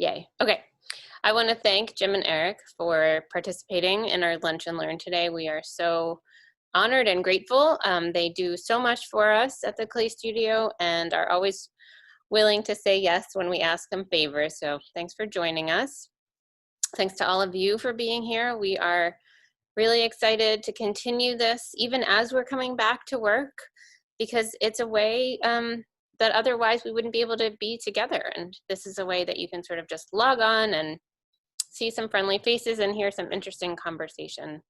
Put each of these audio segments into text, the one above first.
Yay. Okay. I want to thank Jim and Eric for participating in our Lunch and Learn today. We are so honored and grateful. They do so much for us at the Clay Studio and are always willing to say yes when we ask them favors. So thanks for joining us. Thanks to all of you for being here. We are really excited to continue this even as we're coming back to work, because it's a way that otherwise we wouldn't be able to be together. And this is a way that you can sort of just log on and see some friendly faces and hear some interesting conversation.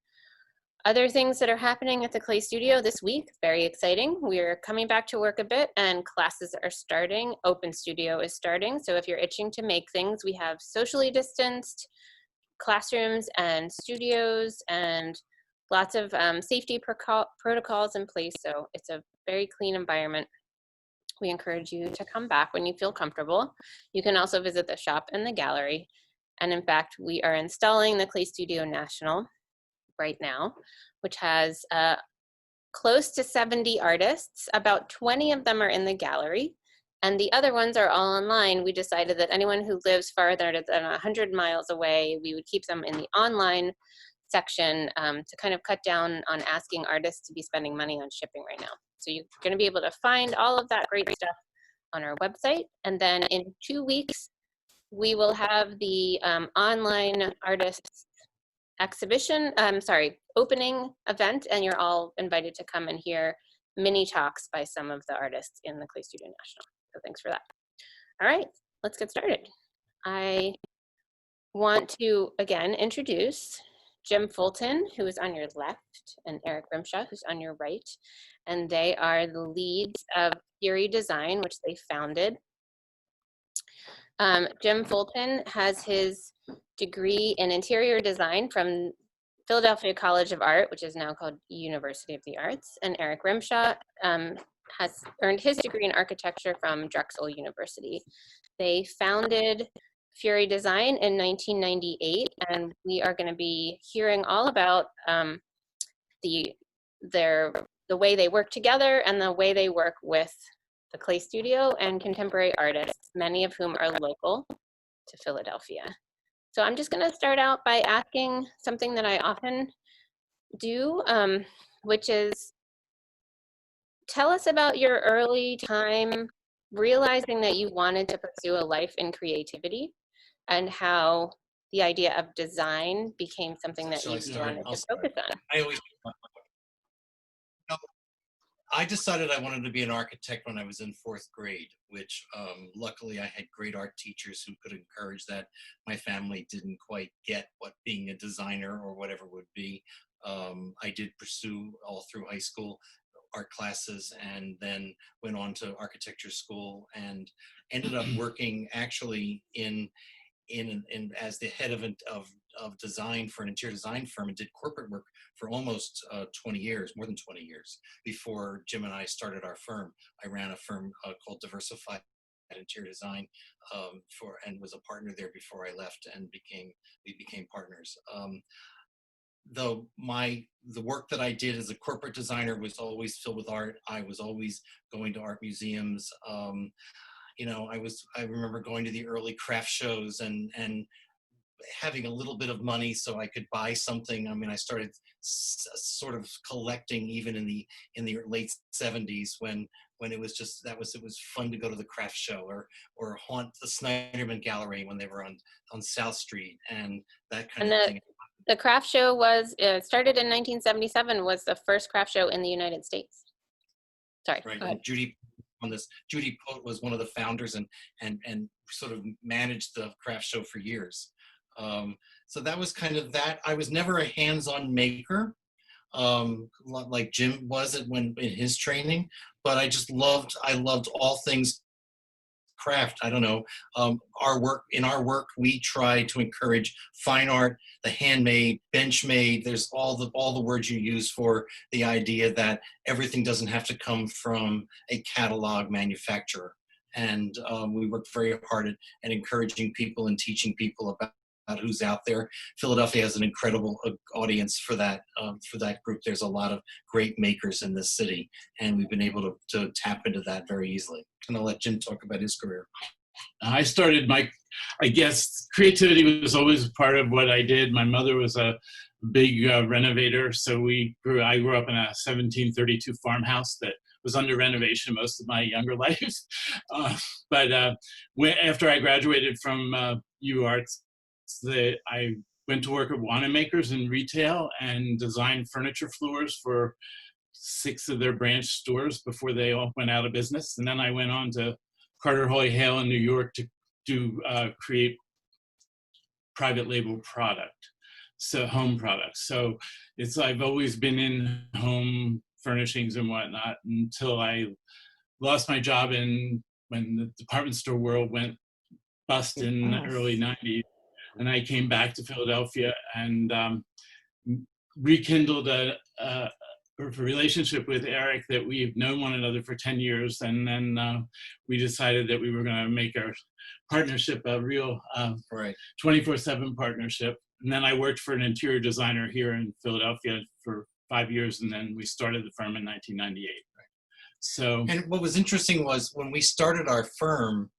Other things that are happening at the Clay Studio this week, very exciting. We're coming back to work a bit and classes are starting. Open Studio is starting. So if you're itching to make things, we have socially distanced classrooms and studios and lots of safety protocols in place. So it's a very clean environment. We encourage you to come back when you feel comfortable. You can also visit the shop and the gallery. And in fact, we are installing the Clay Studio National right now, which has close to 70 artists. About 20 of them are in the gallery, and the other ones are all online. We decided that anyone who lives farther than 100 miles away, we would keep them in the online section to kind of cut down on asking artists to be spending money on shipping right now. So you're going to be able to find all of that great stuff on our website. And then in 2 weeks, we will have the online artists exhibition, opening event, and you're all invited to come and hear mini talks by some of the artists in the Clay Studio National. So thanks for that. All right, let's get started. I want to again introduce Jim Fulton, who is on your left, and Eric Rymshaw, who's on your right. And they are the leads of Fury Design, which they founded. Jim Fulton has his degree in interior design from Philadelphia College of Art, which is now called University of the Arts. And Eric Rymshaw has earned his degree in architecture from Drexel University. They founded Fury Design in 1998, and we are going to be hearing all about the way they work together and the way they work with the Clay Studio and contemporary artists, many of whom are local to Philadelphia. So I'm just going to start out by asking something that I often do, which is tell us about your early time realizing that you wanted to pursue a life in creativity and how the idea of design became something that you wanted to focus on. I decided I wanted to be an architect when I was in 4th grade, which luckily I had great art teachers who could encourage that. My family didn't quite get what being a designer or whatever would be. I did pursue all through high school art classes and then went on to architecture school and ended up working actually in as the head of design for an interior design firm and did corporate work for almost 20 years, more than 20 years, before Jim and I started our firm. I ran a firm called Diversified Interior Design and was a partner there before I left, and we became partners. Though the work that I did as a corporate designer was always filled with art. I was always going to art museums. You know, I remember going to the early craft shows and having a little bit of money so I could buy something. I mean, I started sort of collecting even in the late 70s when it was just it was fun to go to the craft show or haunt the Snyderman Gallery when they were on South Street and that kind of thing. The craft show was started in 1977. Was the first craft show in the United States. Sorry. Right. And Judy Pote was one of the founders and sort of managed the craft show for years. So that was kind of that. I was never a hands-on maker like Jim was in his training, but I loved all things craft. I don't know. In our work, we try to encourage fine art, the handmade, bench-made. There's all the words you use for the idea that everything doesn't have to come from a catalog manufacturer. And we work very hard at encouraging people and teaching people about who's out there. Philadelphia has an incredible audience for that group. There's a lot of great makers in this city, and we've been able to tap into that very easily. And I'll let Jim talk about his career. I started my I guess creativity was always part of what I did. My mother was a big renovator, so I grew up in a 1732 farmhouse that was under renovation most of my younger life. But after I graduated from UArts, I went to work at Wanamaker's in retail and designed furniture floors for 6 of their branch stores before they all went out of business. And then I went on to Carter Hoy Hale in New York to create private label product, so home products. So I've always been in home furnishings and whatnot until I lost my job when the department store world went bust in the early 90s. And I came back to Philadelphia and rekindled a relationship with Eric that we've known one another for 10 years. And then we decided that we were going to make our partnership a real 24/7 partnership. And then I worked for an interior designer here in Philadelphia for 5 years. And then we started the firm in 1998. So, and what was interesting was when we started our firm,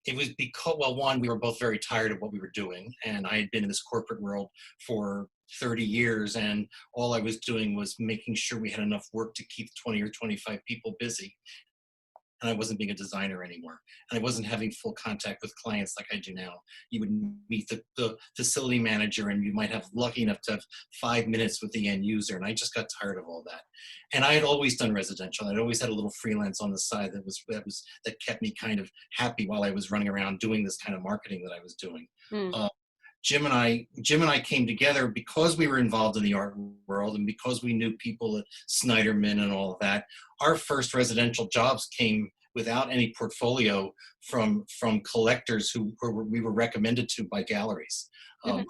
it was because, well, one, we were both very tired of what we were doing. And I had been in this corporate world for 30 years. And all I was doing was making sure we had enough work to keep 20 or 25 people busy. And I wasn't being a designer anymore. And I wasn't having full contact with clients like I do now. You would meet the facility manager and you might have lucky enough to have 5 minutes with the end user. And I just got tired of all that. And I had always done residential. I'd always had a little freelance on the side that kept me kind of happy while I was running around doing this kind of marketing that I was doing. Jim and I came together because we were involved in the art world and because we knew people at Snyderman and all of that. Our first residential jobs came without any portfolio from collectors who we were recommended to by galleries.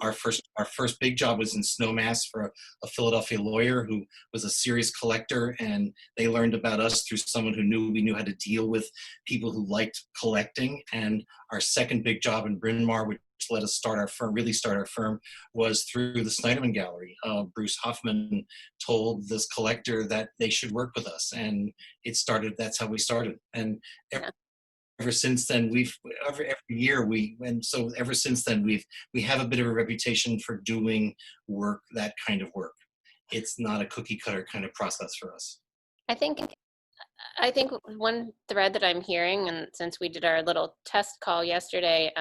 Our first big job was in Snowmass for a Philadelphia lawyer who was a serious collector, and they learned about us through someone who we knew how to deal with people who liked collecting. And our second big job in Bryn Mawr, which let us really start our firm, was through the Snyderman Gallery. Bruce Hoffman told this collector that they should work with us, and that's how we started. And ever since then, every year we have a bit of a reputation for doing work, that kind of work. It's not a cookie cutter kind of process for us. I think one thread that I'm hearing, and since we did our little test call yesterday,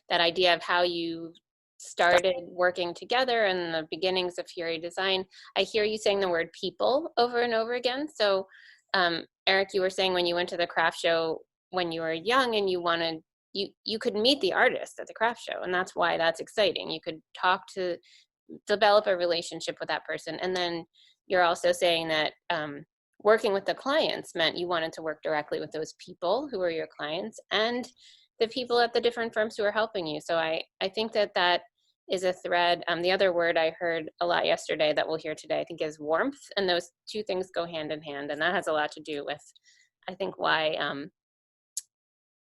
that idea of how you started working together and the beginnings of Fury Design, I hear you saying the word people over and over again. So Eric, you were saying when you went to the craft show when you were young and you could meet the artist at the craft show, and that's why that's exciting. You could develop a relationship with that person. And then you're also saying that working with the clients meant you wanted to work directly with those people who were your clients and the people at the different firms who are helping you. So I think that is a thread. The other word I heard a lot yesterday that we'll hear today, I think, is warmth. And those two things go hand in hand. And that has a lot to do with, I think, why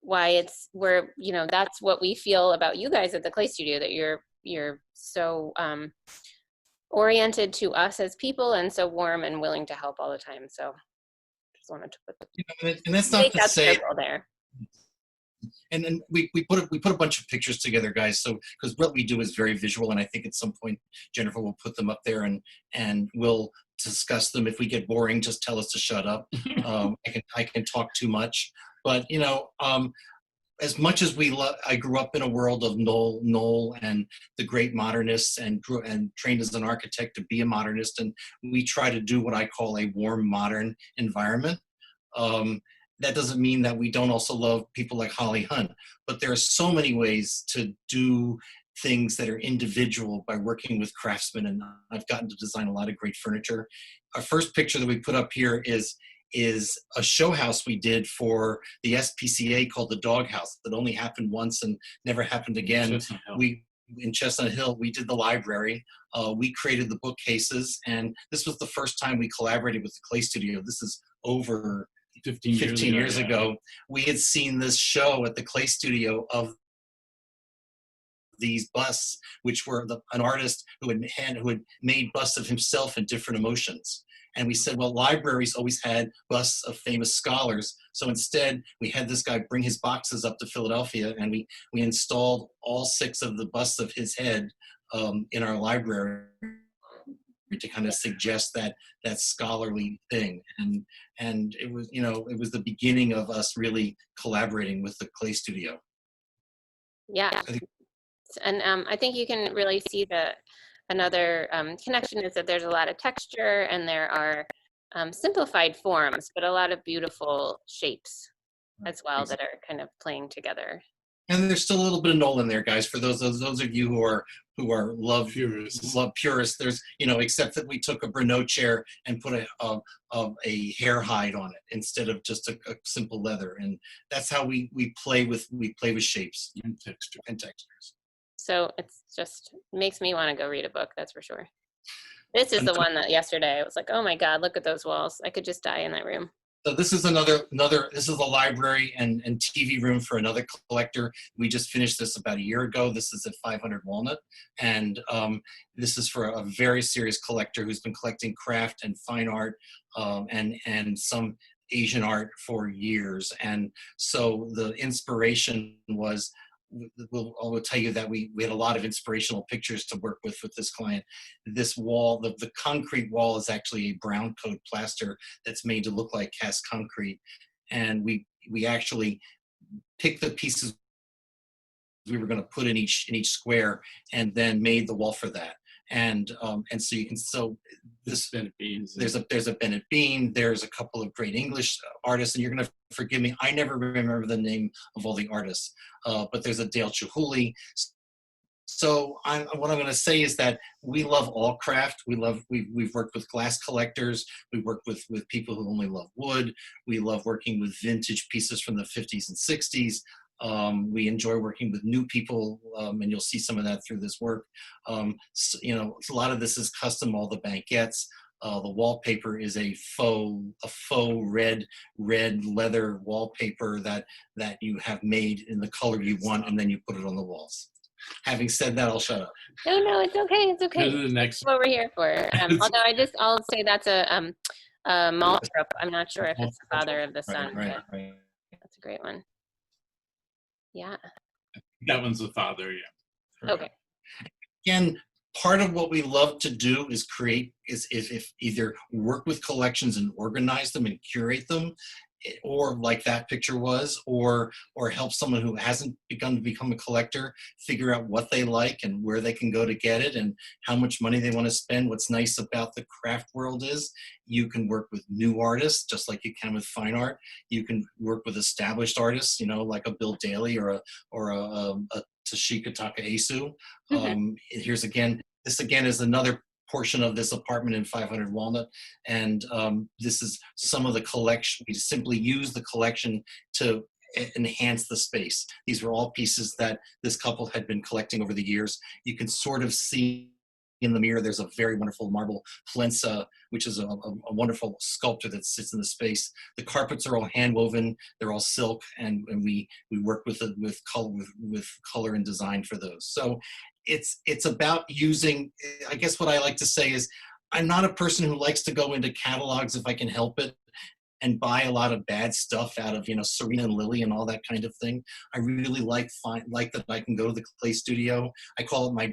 that's what we feel about you guys at the Clay Studio, that you're so oriented to us as people and so warm and willing to help all the time. So just wanted to put and that's not to say there. And then we put a bunch of pictures together, guys. So because what we do is very visual, and I think at some point Jennifer will put them up there and we'll discuss them. If we get boring, just tell us to shut up. I can talk too much, but as much as I grew up in a world of Knoll and the great modernists, and trained as an architect to be a modernist, and we try to do what I call a warm modern environment. That doesn't mean that we don't also love people like Holly Hunt, but there are so many ways to do things that are individual by working with craftsmen, and I've gotten to design a lot of great furniture. Our first picture that we put up here is a show house we did for the SPCA called the Dog House that only happened once and never happened again. In Chestnut Hill, we did the library. We created the bookcases, and this was the first time we collaborated with the Clay Studio. This is over 15 years ago. We had seen this show at the Clay Studio of these busts, which were an artist who had made busts of himself in different emotions. And we said, well, libraries always had busts of famous scholars. So instead, we had this guy bring his boxes up to Philadelphia, and we installed all 6 of the busts of his head in our library to kind of suggest that scholarly thing. And it was, it was the beginning of us really collaborating with the clay studio. Yeah. And I think you can really see another connection is that there's a lot of texture, and there are simplified forms, but a lot of beautiful shapes as well that are kind of playing together. And there's still a little bit of Nolan there, guys. For those of you who are love purists, there's, except that we took a Brno chair and put a hair hide on it instead of just a simple leather, and that's how we play with shapes and textures. So it's just makes me want to go read a book, that's for sure. This is the one that yesterday I was like, oh my God, look at those walls. I could just die in that room. So this is this is a library and TV room for another collector. We just finished this about a year ago. This is at 500 Walnut. And this is for a very serious collector who's been collecting craft and fine art and some Asian art for years. And so the inspiration was, I will tell you that we had a lot of inspirational pictures to work with this client. This wall, the concrete wall, is actually a brown coat plaster that's made to look like cast concrete. And we actually picked the pieces we were going to put in each square, and then made the wall for that. And so you can there's a Bennett Bean, there's a couple of great English artists, and you're going to forgive me, I never remember the name of all the artists, but there's a Dale Chihuly. So what I'm going to say is that we love all craft. We've worked with glass collectors. We worked with people who only love wood. We love working with vintage pieces from the 50s and 60s. We enjoy working with new people, and you'll see some of that through this work. So, a lot of this is custom, all the banquettes. The wallpaper is a faux red leather wallpaper that you have made in the color you want, and then you put it on the walls. Having said that, I'll shut up. No, it's okay. It's okay. Go to the next. That's what we're here for. Although I'll say that's a Malthrop. I'm not sure if it's the father of the son, Right. that's a great one. Yeah. That one's the father, yeah. Okay. Again, part of what we love to do is if either work with collections and organize them and curate them, or like that picture was, or help someone who hasn't begun to become a collector figure out what they like and where they can go to get it and how much money they want to spend. What's nice about the craft world is you can work with new artists just like you can with fine art. You can work with established artists, like a Bill Daly or a Toshika Takaesu. This again is another portion of this apartment in 500 Walnut, and this is some of the collection. We simply use the collection to enhance the space. These were all pieces that this couple had been collecting over the years. You can sort of see in the mirror, there's a very wonderful marble Plensa, which is a wonderful sculpture that sits in the space. The carpets are all hand woven, they're all silk, and we work with color and design for those. So it's about using, I guess what I like to say is, I'm not a person who likes to go into catalogs if I can help it and buy a lot of bad stuff out of, Serena and Lily and all that kind of thing. I really like that I can go to the clay studio. I call it my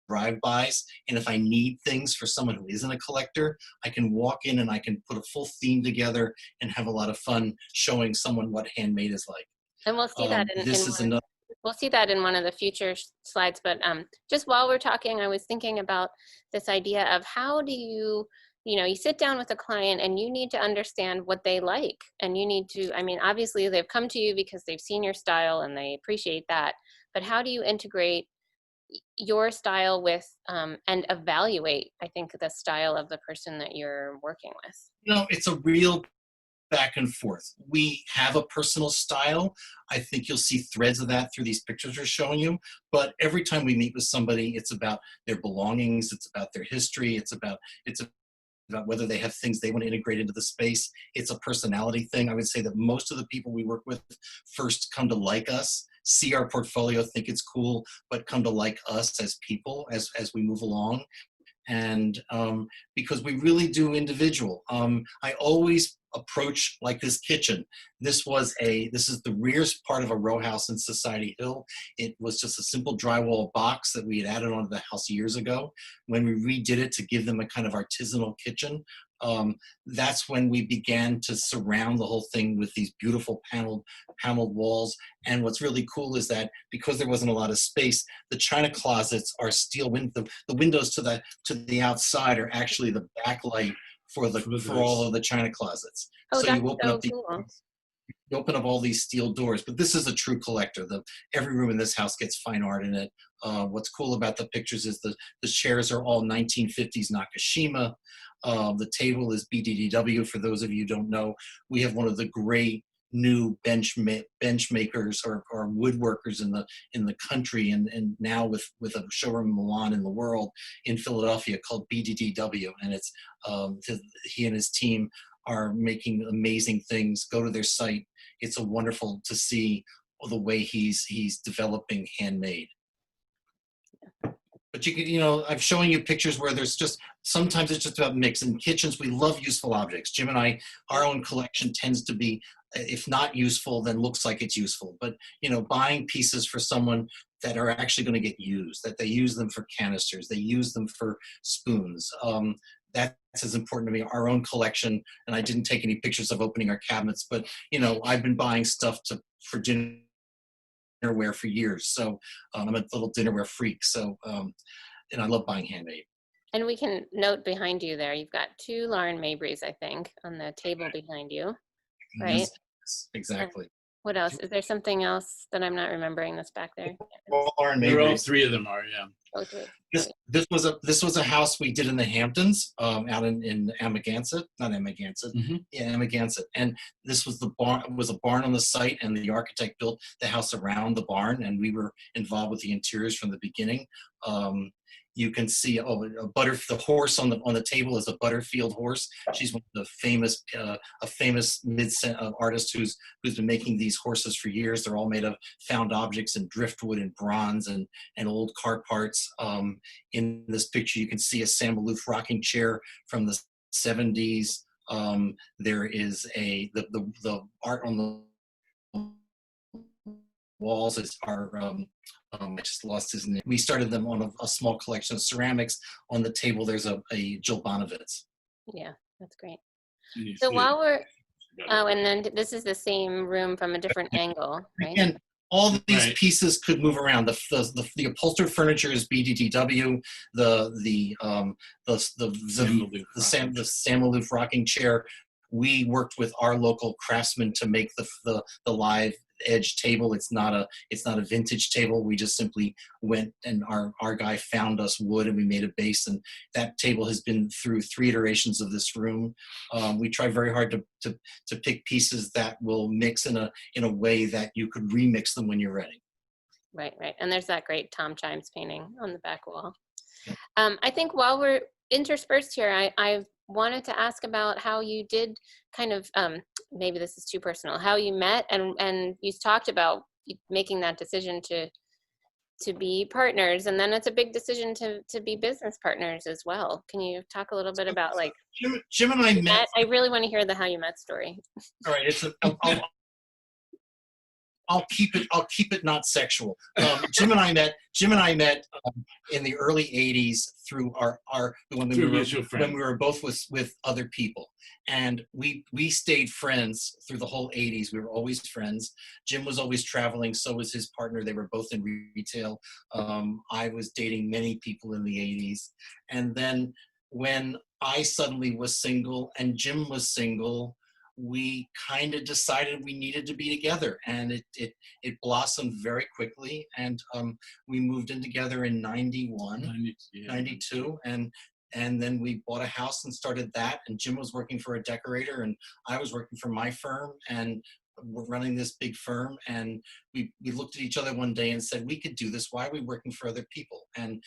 drive-bys, and if I need things for someone who isn't a collector, I can walk in and I can put a full theme together and have a lot of fun showing someone what handmade is like. And we'll see that we'll see that in one of the future slides, but just while we're talking, I was thinking about this idea of how do you sit down with a client and you need to understand what they like, and you need to, obviously they've come to you because they've seen your style and they appreciate that, but how do you integrate your style with and evaluate, I think, the style of the person that you're working with? It's a real back and forth. We have a personal style. I think you'll see threads of that through these pictures we're showing you. But every time we meet with somebody, it's about their belongings, it's about their history, it's about whether they have things they want to integrate into the space. It's a personality thing. I would say that most of the people we work with first come to like us, see our portfolio, think it's cool, but come to like us as people as we move along. And because we really do individual. I always approach like this kitchen. This is the rear part of a row house in Society Hill. It was just a simple drywall box that we had added onto the house years ago. When we redid it to give them a kind of artisanal kitchen, that's when we began to surround the whole thing with these beautiful paneled walls. And what's really cool is that because there wasn't a lot of space, the china closets are steel the windows to the outside are actually the backlight for all of the china closets. Oh, So that's you open so up cool. you open up all these steel doors, but this is a true collector. Every room in this house gets fine art in it. What's cool about the pictures is the chairs are all 1950s Nakashima. The table is BDDW. For those of you who don't know, we have one of the great new bench makers or woodworkers in the country, and now with a showroom in Milan in the world in Philadelphia called BDDW, and it's he and his team are making amazing things. Go to their site. It's a wonderful to see the way he's developing handmade. But I'm showing you pictures where there's sometimes it's just about mix. In kitchens, we love useful objects. Jim and I, our own collection tends to be, if not useful, then looks like it's useful. But, buying pieces for someone that are actually going to get used, that they use them for canisters, they use them for spoons. That's as important to me, our own collection. And I didn't take any pictures of opening our cabinets, but, I've been buying stuff for dinnerware for years. So I'm a little dinnerware freak. So, and I love buying handmade. And we can note behind you there, you've got 2 Lauren Mabrys, I think, on the table behind you, right? Yes, exactly. What else? Is there something else that I'm not remembering that's back there? Lauren There all Mabrys. 3 of them are, yeah. Oh, 3. This was a house we did in the Hamptons, out in Amagansett, not Amagansett, yeah, Amagansett. And this was was a barn on the site, and the architect built the house around the barn, and we were involved with the interiors from the beginning. You can see the horse on the table is a Butterfield horse. She's one of the a famous artist who's been making these horses for years. They're all made of found objects and driftwood and bronze and old car parts. In this picture, you can see a Sam Maloof rocking chair from the 70s. There is the art on the walls I just lost his name. We started them on a small collection of ceramics. On the table, there's a Jill Bonovitz. Yeah, that's great. So while we're, and then this is the same room from a different angle, right? Again, all of these pieces could move around. The upholstered furniture is BDDW. The Sam Maloof rocking chair. We worked with our local craftsmen to make the live edge table. It's not a vintage table. We just simply went and our guy found us wood and we made a base, and that table has been through 3 iterations of this room. We try very hard to pick pieces that will mix in a way that you could remix them when you're ready. Right. And there's that great Tom Chimes painting on the back wall. I think while we're interspersed here, I wanted to ask about how you did kind of, maybe this is too personal, how you met and you talked about making that decision to be partners, and then it's a big decision to be business partners as well. Can you talk a little bit about like Jim and I met? I really want to hear the how you met story. All right, I'll keep it not sexual. Jim and I met in the early '80s through when we were both with other people, and we stayed friends through the whole '80s. We were always friends. Jim was always traveling, so was his partner. They were both in retail. I was dating many people in the '80s, and then when I suddenly was single and Jim was single, we kind of decided we needed to be together, and it blossomed very quickly, and we moved in together in 92, and then we bought a house and started that, and Jim was working for a decorator and I was working for my firm, and we're running this big firm, and we looked at each other one day and said, we could do this. Why are we working for other people? And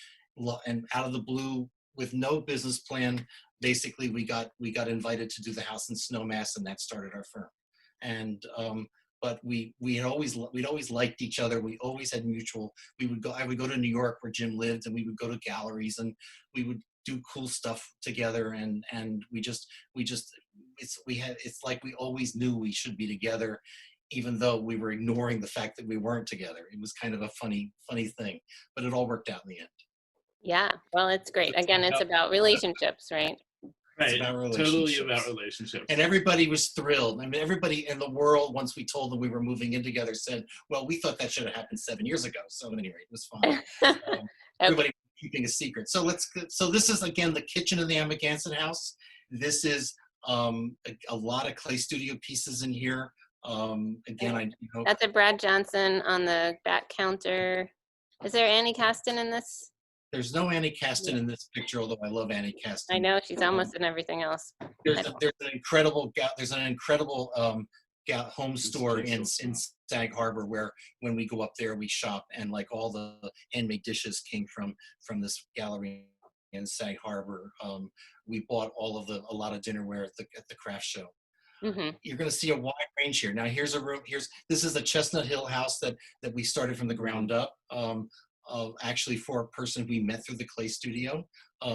out of the blue, with no business plan, basically we got invited to do the house in Snowmass, and that started our firm. And but we'd always liked each other. We always had mutual. I would go to New York where Jim lived, and we would go to galleries, and we would do cool stuff together, and it's like we always knew we should be together, even though we were ignoring the fact that we weren't together. It was kind of a funny thing, but it all worked out in the end. Yeah, well, it's great. Again, it's about relationships, right? It's Right, about totally relationships. about relationships. And everybody was thrilled. I mean, everybody in the world, once we told them we were moving in together, said, well, we thought that should have happened 7 years ago. So anyway, it was fine. Everybody was keeping a secret. So this is, again, the kitchen in the Amagansett house. This is a lot of clay studio pieces in here. Again, That's a Brad Johnson on the back counter. Is there Annie Caston in this? There's no Annie Caston in this picture, although I love Annie Caston. I know, she's almost in everything else. There's an incredible home store in Sag Harbor, where when we go up there we shop, and like all the handmade dishes came from this gallery in Sag Harbor. We bought a lot of dinnerware at the craft show. Mm-hmm. You're going to see a wide range here. Now here's a room. This is the Chestnut Hill house that we started from the ground up. Actually, for a person we met through the clay studio,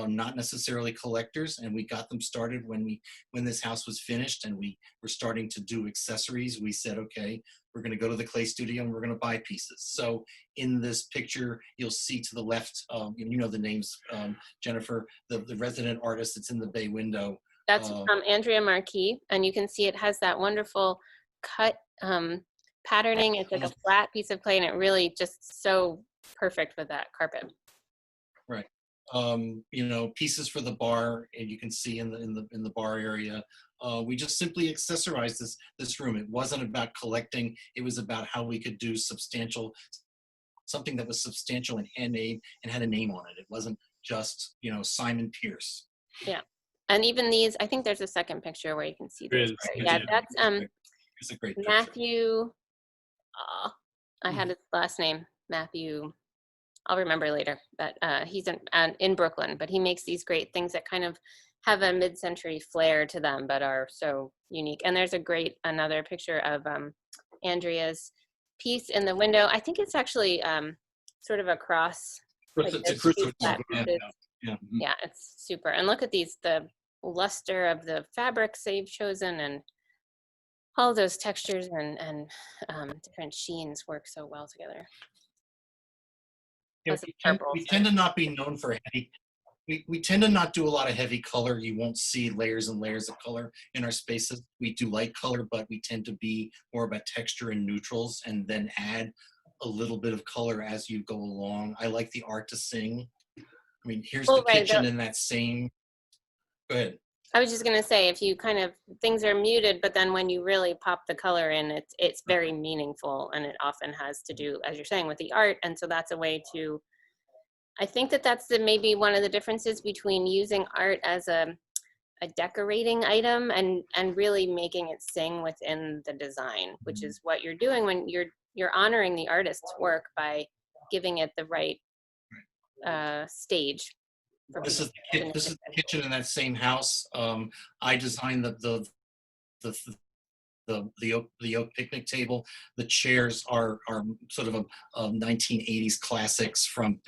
not necessarily collectors, and we got them started when this house was finished and we were starting to do accessories. We said, okay, we're going to go to the clay studio and we're going to buy pieces. So in this picture, you'll see to the left, you know the names, Jennifer, the resident artist that's in the bay window. That's Andrea Marquis, and you can see it has that wonderful cut patterning. It's like a flat piece of clay, and it really just so perfect with that carpet. Right. Pieces for the bar, and you can see in the bar area. We just simply accessorized this room. It wasn't about collecting. It was about how we could do something that was substantial and handmade and had a name on it. It wasn't just, Simon Pierce. Yeah. And even these, I think there's a second picture where you can see this. Yeah, that's it's a great Matthew. I had his last name, Matthew. I'll remember later, but he's in Brooklyn, but he makes these great things that kind of have a mid-century flair to them, but are so unique. And there's another picture of Andrea's piece in the window. I think it's actually sort of a cross. It's a crucifix. Yeah, it's super. And look at the luster of the fabrics they've chosen, and all those textures and different sheens work so well together. Yeah, we tend to not be known for heavy. We tend to not do a lot of heavy color. You won't see layers and layers of color in our spaces. We do light color, but we tend to be more about texture and neutrals, and then add a little bit of color as you go along. I like the art to sing. I mean, here's the kitchen in that same. Go ahead. I was just going to say, if you things are muted, but then when you really pop the color in, it's very meaningful, and it often has to do, as you're saying, with the art. And so that's a way to, I think that's maybe one of the differences between using art as a decorating item and really making it sing within the design, which is what you're doing when you're honoring the artist's work by giving it the right stage. This is the kitchen in that same house. I designed the oak picnic table. The chairs are sort of a 1980s classics from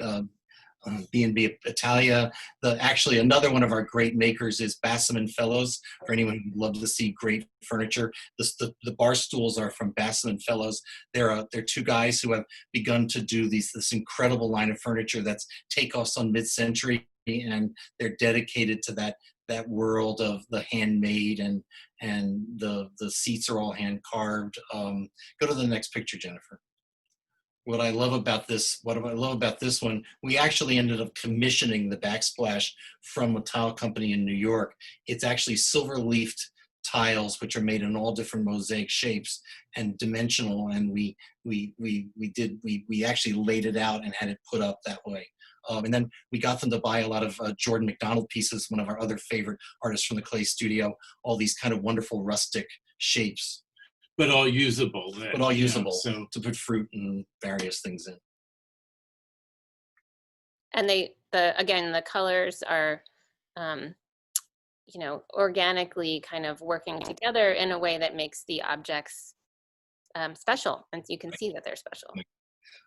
B&B Italia. Actually, another one of our great makers is Bassaman Fellows. For anyone who'd love to see great furniture, the bar stools are from Bassaman Fellows. They're two guys who have begun to do this incredible line of furniture that's takeoffs on mid-century, and they're dedicated to that world of the handmade, and the seats are all hand carved. Go to the next picture, Jennifer. What I love about this one, we actually ended up commissioning the backsplash from a tile company in New York. It's actually silver leafed tiles, which are made in all different mosaic shapes and dimensional. And we actually laid it out and had it put up that way. And then we got them to buy a lot of Jordan McDonald pieces, one of our other favorite artists from the clay studio, all these kind of wonderful rustic shapes. But all usable. So to put fruit and various things in. And the colors are, organically kind of working together in a way that makes the objects special, and you can see that they're special.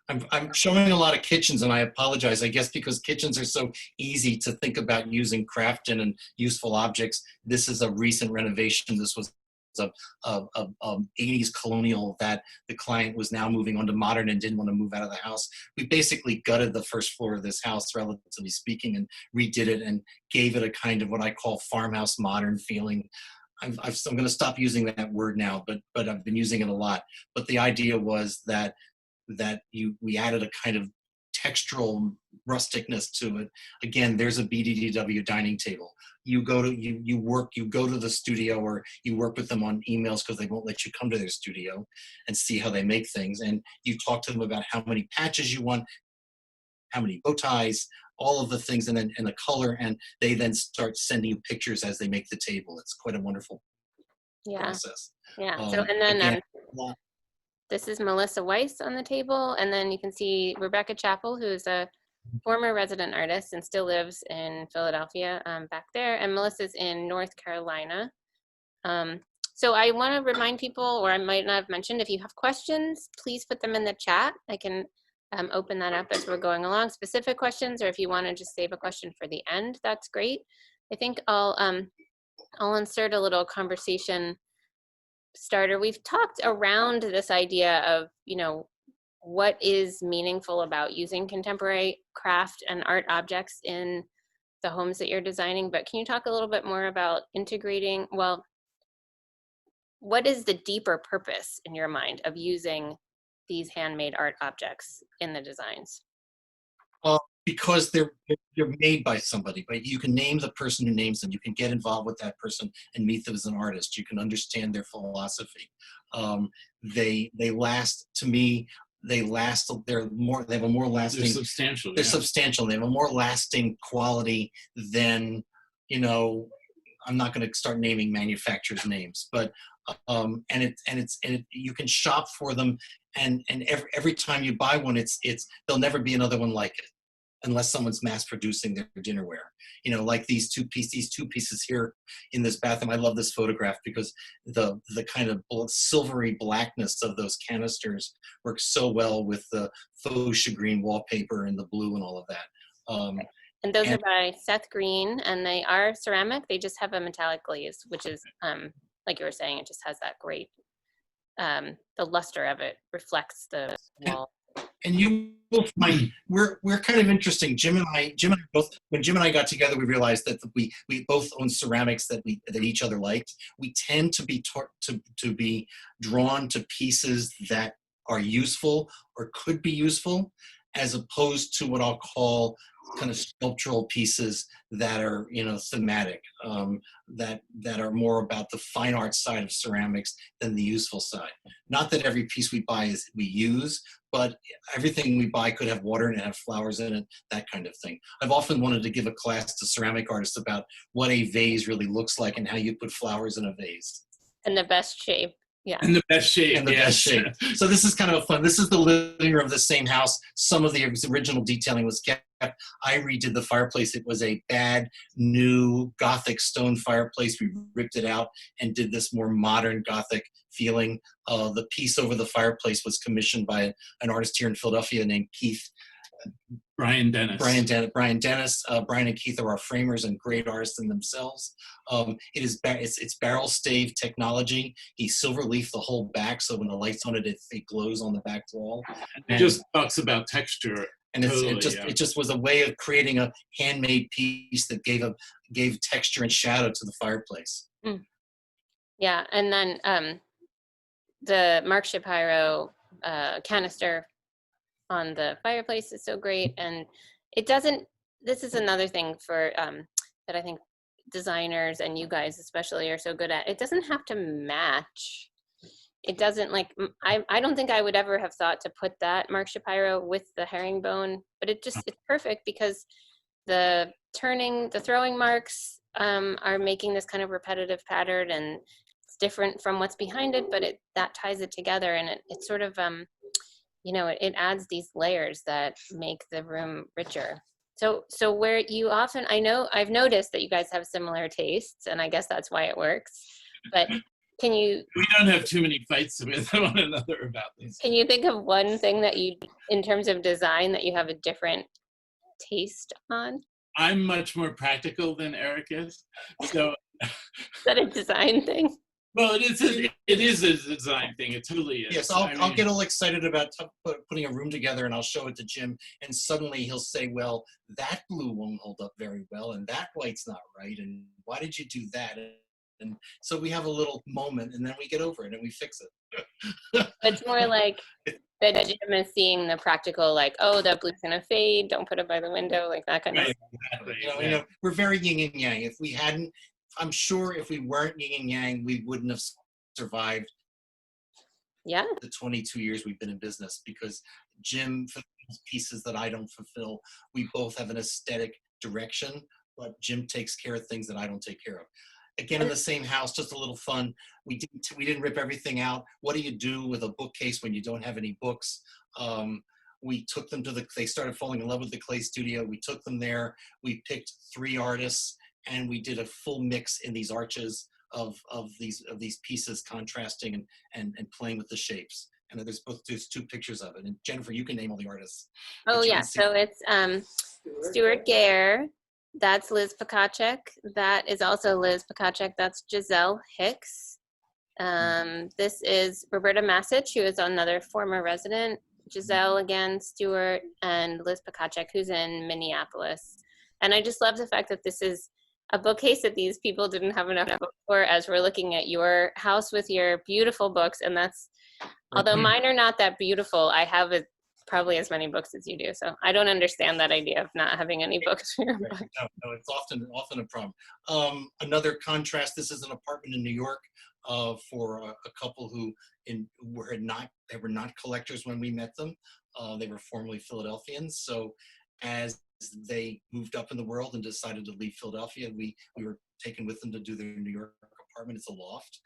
I'm showing a lot of kitchens, and I apologize. I guess because kitchens are so easy to think about using craft in and useful objects. This is a recent renovation. This was a 80s colonial that the client was now moving on to modern and didn't want to move out of the house. We basically gutted the first floor of this house, relatively speaking, and redid it and gave it a kind of what I call farmhouse modern feeling. I'm going to stop using that word now, but I've been using it a lot. But the idea was that we added a kind of textural rusticness to it. Again, there's a BDDW dining table. You go to you go to the studio, or you work with them on emails because they won't let you come to their studio and see how they make things. And you talk to them about how many patches you want, how many bow ties, all of the things, and then the color, and they then start sending you pictures as they make the table. It's quite a wonderful process. Yeah. So and then again, this is Melissa Weiss on the table, and then you can see Rebecca Chappell, who's a former resident artist and still lives in Philadelphia, back there, and Melissa's in North Carolina. So I want to remind people, or I might not have mentioned, if you have questions, please put them in the chat. I can open that up as we're going along, specific questions, or if you want to just save a question for the end, that's great. I think I'll insert a little conversation starter. We've talked around this idea of, what is meaningful about using contemporary craft and art objects in the homes that you're designing, but can you talk a little bit more about integrating, well, what is the deeper purpose in your mind of using these handmade art objects in the designs? Because they're made by somebody, but you can name the person who names them. You can get involved with that person and meet them as an artist. You can understand their philosophy. They last, to me, they last, they have a more lasting, they're substantial. They're substantial. They have a more lasting quality than, I'm not going to start naming manufacturers' names, but you can shop for them, and every time you buy one, there'll never be another one like it, unless someone's mass producing their dinnerware. Like these two pieces here in this bathroom. I love this photograph because the kind of silvery blackness of those canisters works so well with the faux shagreen wallpaper and the blue and all of that. And those are by Seth Green, and they are ceramic. They just have a metallic glaze, which is, like you were saying, it just has that great, the luster of it reflects the wall. And you will find we're kind of interesting. Jim and I both, when Jim and I got together, we realized that we both own ceramics that each other liked. We tend to be drawn to pieces that are useful or could be useful, as opposed to what I'll call kind of sculptural pieces that are, thematic, that are more about the fine art side of ceramics than the useful side. Not that every piece we buy we use, but everything we buy could have water in it, have flowers in it, that kind of thing. I've often wanted to give a class to ceramic artists about what a vase really looks like and how you put flowers in a vase. In the best shape. Yeah. In the best shape. In the best shape. So this is kind of fun. This is the living room of the same house. Some of the original detailing was kept. I redid the fireplace. It was a bad, new Gothic stone fireplace. We ripped it out and did this more modern Gothic feeling. The piece over the fireplace was commissioned by an artist here in Philadelphia named Keith. Brian Dennis. Brian and Keith are our framers and great artists in themselves. It's barrel stave technology. He silver leafed the whole back, so when the light's on it, it glows on the back wall. It just talks about texture. And it just was a way of creating a handmade piece that gave texture and shadow to the fireplace. Mm. Yeah, and then the Mark Shapiro canister on the fireplace is so great, and it doesn't. This is another thing for that I think designers and you guys especially are so good at. It doesn't have to match. It doesn't, like, I don't think I would ever have thought to put that Mark Shapiro with the herringbone, but it's perfect because the throwing marks are making this kind of repetitive pattern, and it's different from what's behind it, but that ties it together, and it sort of it adds these layers that make the room richer. So where you often, I've noticed that you guys have similar tastes, and I guess that's why it works, but we don't have too many fights with one another about this. Can you think of one thing that you in terms of design that you have a different taste on? I'm much more practical than Eric is. So, Is that a design thing? well, it is a design thing. It totally is. Yes, I'll get all excited about putting a room together, and I'll show it to Jim, and suddenly he'll say, well, that blue won't hold up very well, and that white's not right, and why did you do that? And so we have a little moment, and then we get over it, and we fix it. It's more like that Jim is seeing the practical, like, oh, that blue's gonna fade, don't put it by the window, like that kind of Right, stuff. exactly. You know, we're very yin and yang. If we hadn't, I'm sure if we weren't yin and yang, we wouldn't have survived Yeah. the 22 years we've been in business, because Jim fulfills pieces that I don't fulfill. We both have an aesthetic direction, but Jim takes care of things that I don't take care of. Again, in the same house, just a little fun. We didn't rip everything out. What do you do with a bookcase when you don't have any books? We took them to they started falling in love with the clay studio. We took them there. We picked 3 artists, and we did a full mix in these arches of these pieces, contrasting and playing with the shapes. And there's 2 pictures of it. And Jennifer, you can name all the artists. Oh yeah, so it's Stuart Gare, that's Liz Pakacek, that is also Liz Pakacek, that's Giselle Hicks. This is Roberta Masich, who is another former resident, Giselle again, Stuart, and Liz Pakacek, who's in Minneapolis. And I just love the fact that this is a bookcase that these people didn't have enough books for, as we're looking at your house with your beautiful books. And that's, although mine are not that beautiful, I have probably as many books as you do. So I don't understand that idea of not having any books for your book. No, it's often a problem. Another contrast, this is an apartment in New York for a couple who were not collectors when we met them. They were formerly Philadelphians. So as they moved up in the world and decided to leave Philadelphia, we were taken with them to do their New York apartment. It's a loft.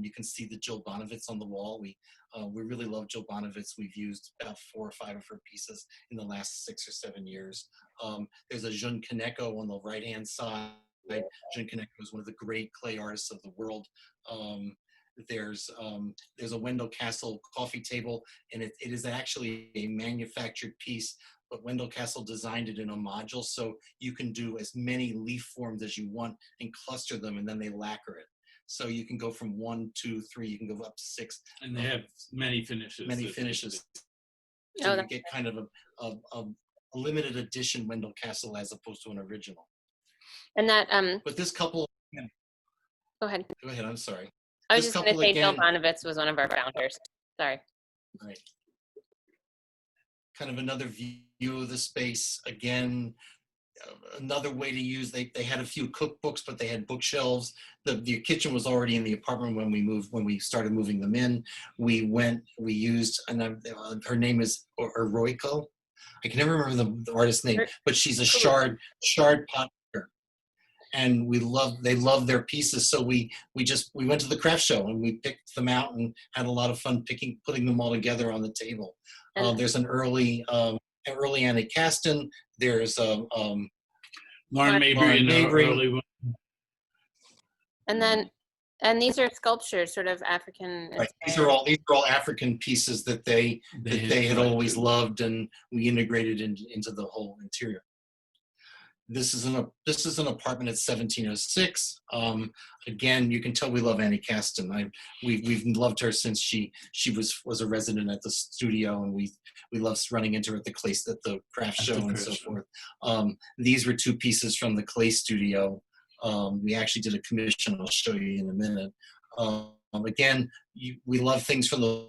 You can see the Jill Bonavits on the wall. We really love Jill Bonavits. We've used about 4 or 5 of her pieces in the last 6 or 7 years. There's a Jun Kaneko on the right-hand side. Jun Kaneko is one of the great clay artists of the world. There's a Wendell Castle coffee table, and it is actually a manufactured piece, but Wendell Castle designed it in a module, so you can do as many leaf forms as you want and cluster them, and then they lacquer it. So you can go from 1, 2, 3, you can go up to 6. And they have many finishes. So you get kind of a limited edition Wendell Castle as opposed to an original. And that, But this couple. go ahead. Go ahead, I'm sorry. I was This just going to couple say Jill again- Bonavits was one of our founders. Sorry. Right. Kind of another view of the space. Again, another way to use, they had a few cookbooks, but they had bookshelves. The kitchen was already in the apartment when we started moving them in. We used, and her name is Royko. I can never remember the artist's name, but she's a shard pot maker. And they love their pieces. So we went to the craft show and we picked them out and had a lot of fun putting them all together on the table. There's an early Annie Kasten. There's Lauren Mabry in the early one. And these are sculptures, sort of African. Right. These are all African pieces that they had always loved, and we integrated into the whole interior. This is an apartment at 1706. Again, you can tell we love Annie Kasten. We've loved her since she was a resident at the studio, and we loved running into her at the craft show and so forth. These were 2 pieces from the clay studio. We actually did a commission. I'll show you in a minute. Again, we love things from the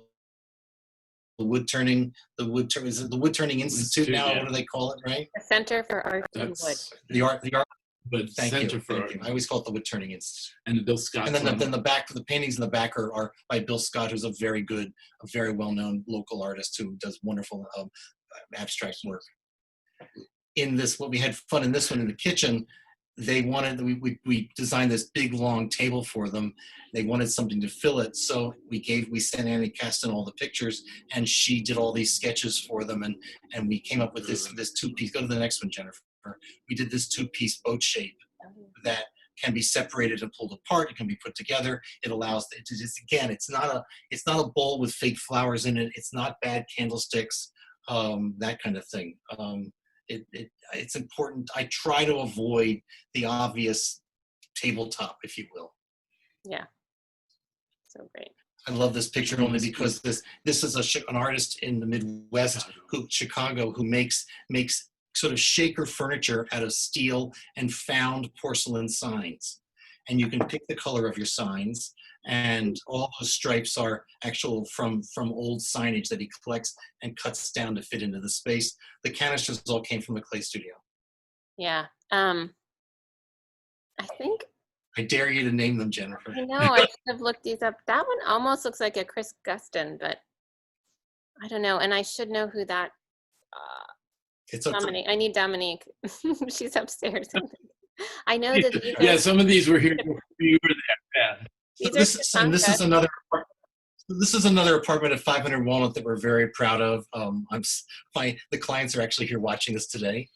wood turning institute now. Yeah. What do they call it, right? The Center for Art and Wood. The art. But Thank Center you. for Art. I always call it the Wood Turning Institute. And the Bill Scott. And then the back, the paintings in the back are by Bill Scott, who's a very well-known local artist who does wonderful abstract work. In this, what we had fun in this one in the kitchen, we designed this big long table for them. They wanted something to fill it, so we sent Annie Kasten all the pictures, and she did all these sketches for them, and we came up with this 2-piece. Go to the next one, Jennifer. We did this 2-piece boat shape that can be separated and pulled apart. It can be put together. It allows it's not a bowl with fake flowers in it. It's not bad candlesticks. that kind of thing. It's important. I try to avoid the obvious tabletop, if you will. Yeah, so great. I love this picture only because this is an artist in the Midwest, Chicago, who makes sort of shaker furniture out of steel and found porcelain signs. And you can pick the color of your signs, and all those stripes are actual from old signage that he collects and cuts down to fit into the space. The canisters all came from the clay studio. Yeah. I think I dare you to name them, Jennifer. I know I should have looked these up. That one almost looks like a Chris Guston, but I don't know. And I should know who that. It's a Dominique. I need Dominique. She's upstairs. I know that these Yeah, are, some of these were here before you were there. Yeah. these are this is another. This is another apartment at 500 Walnut that we're very proud of. The clients are actually here watching this today.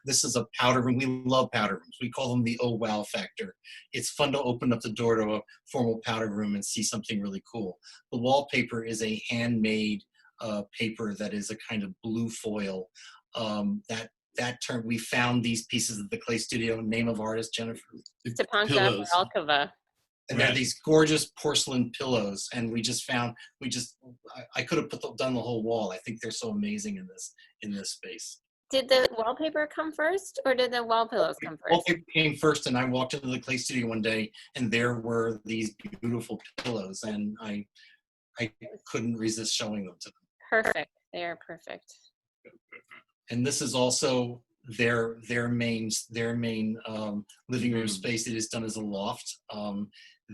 This is a powder room. We love powder rooms. We call them the oh wow factor. It's fun to open up the door to a formal powder room and see something really cool. The wallpaper is a handmade paper that is a kind of blue foil. That term, we found these pieces at the clay studio. Name of artist, Jennifer? Stepanka Alkova. And they're these gorgeous porcelain pillows, and I could have done the whole wall. I think they're so amazing in this space. Did the wallpaper come first, or did the wall pillows come first? Wallpaper came first, and I walked into the clay studio one day, and there were these beautiful pillows, and I couldn't resist showing them to them. Perfect. They are perfect. And this is also their main living room space. It is done as a loft.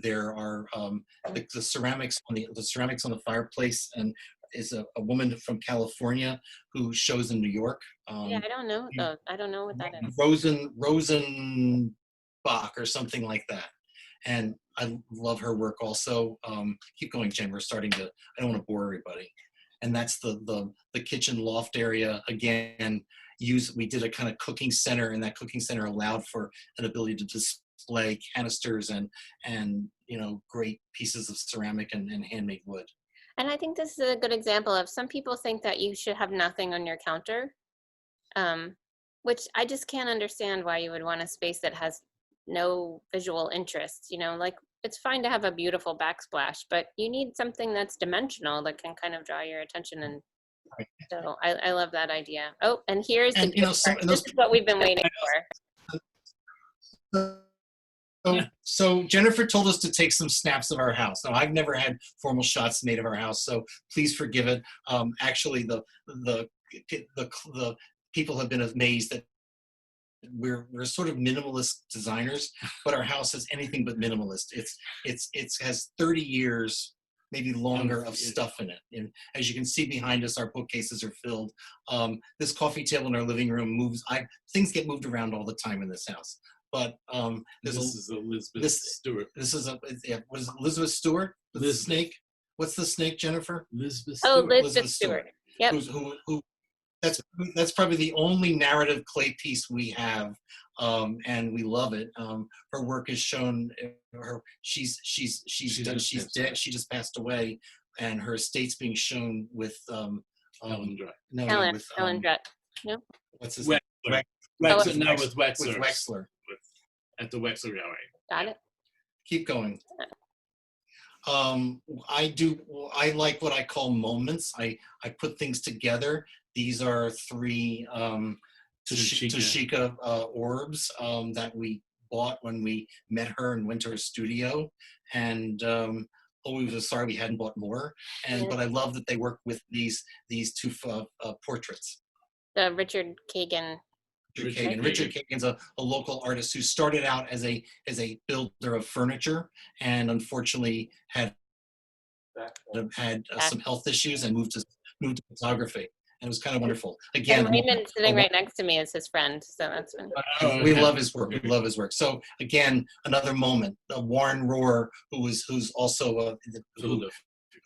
There are the ceramics on the fireplace, and is a woman from California who shows in New York. Yeah, I don't know though. I don't know what that is. Rosenbach or something like that. And I love her work also. Keep going, Jen. I don't want to bore everybody. And that's the kitchen loft area. Again, we did a kind of cooking center, and that cooking center allowed for an ability to display canisters and great pieces of ceramic and handmade wood. And I think this is a good example of, some people think that you should have nothing on your counter, which I just can't understand why you would want a space that has no visual interest. Like, it's fine to have a beautiful backsplash, but you need something that's dimensional that can kind of draw your attention. And so I love that idea. Oh, and here's this is what we've been waiting for. So Jennifer told us to take some snaps of our house. Now, I've never had formal shots made of our house, so please forgive it. Actually, the people have been amazed that we're sort of minimalist designers, but our house is anything but minimalist. It has 30 years, maybe longer, of stuff in it. And as you can see behind us, our bookcases are filled. This coffee table in our living room moves. Things get moved around all the time in this house. But this is Elizabeth Stewart. This is what is it, Elizabeth Stewart? The snake? What's the snake, Jennifer? Elizabeth Stewart. Stewart. Elizabeth Stewart. Yep. Who that's probably the only narrative clay piece we have, and we love it. Her work is shown. She's dead. She just passed away, and her estate's being shown with Ellen Drutt. Ellen Drutt. No. What's his name? Wexler. With Wexler. At the Wexler Gallery. Got it. Keep going. I like what I call moments. I put things together. These are 3 Toshika orbs that we bought when we met her and went to her studio. And we were sorry we hadn't bought more. But I love that they work with these 2 portraits. The Richard Kagan. Richard Kagan's a local artist who started out as a builder of furniture, and unfortunately had some health issues and moved to photography. And it was kind of wonderful. Again, and Raymond sitting right next to me is his friend, so that's been. We love his work. We love his work. So again, another moment. Warren Rohrer, who's also a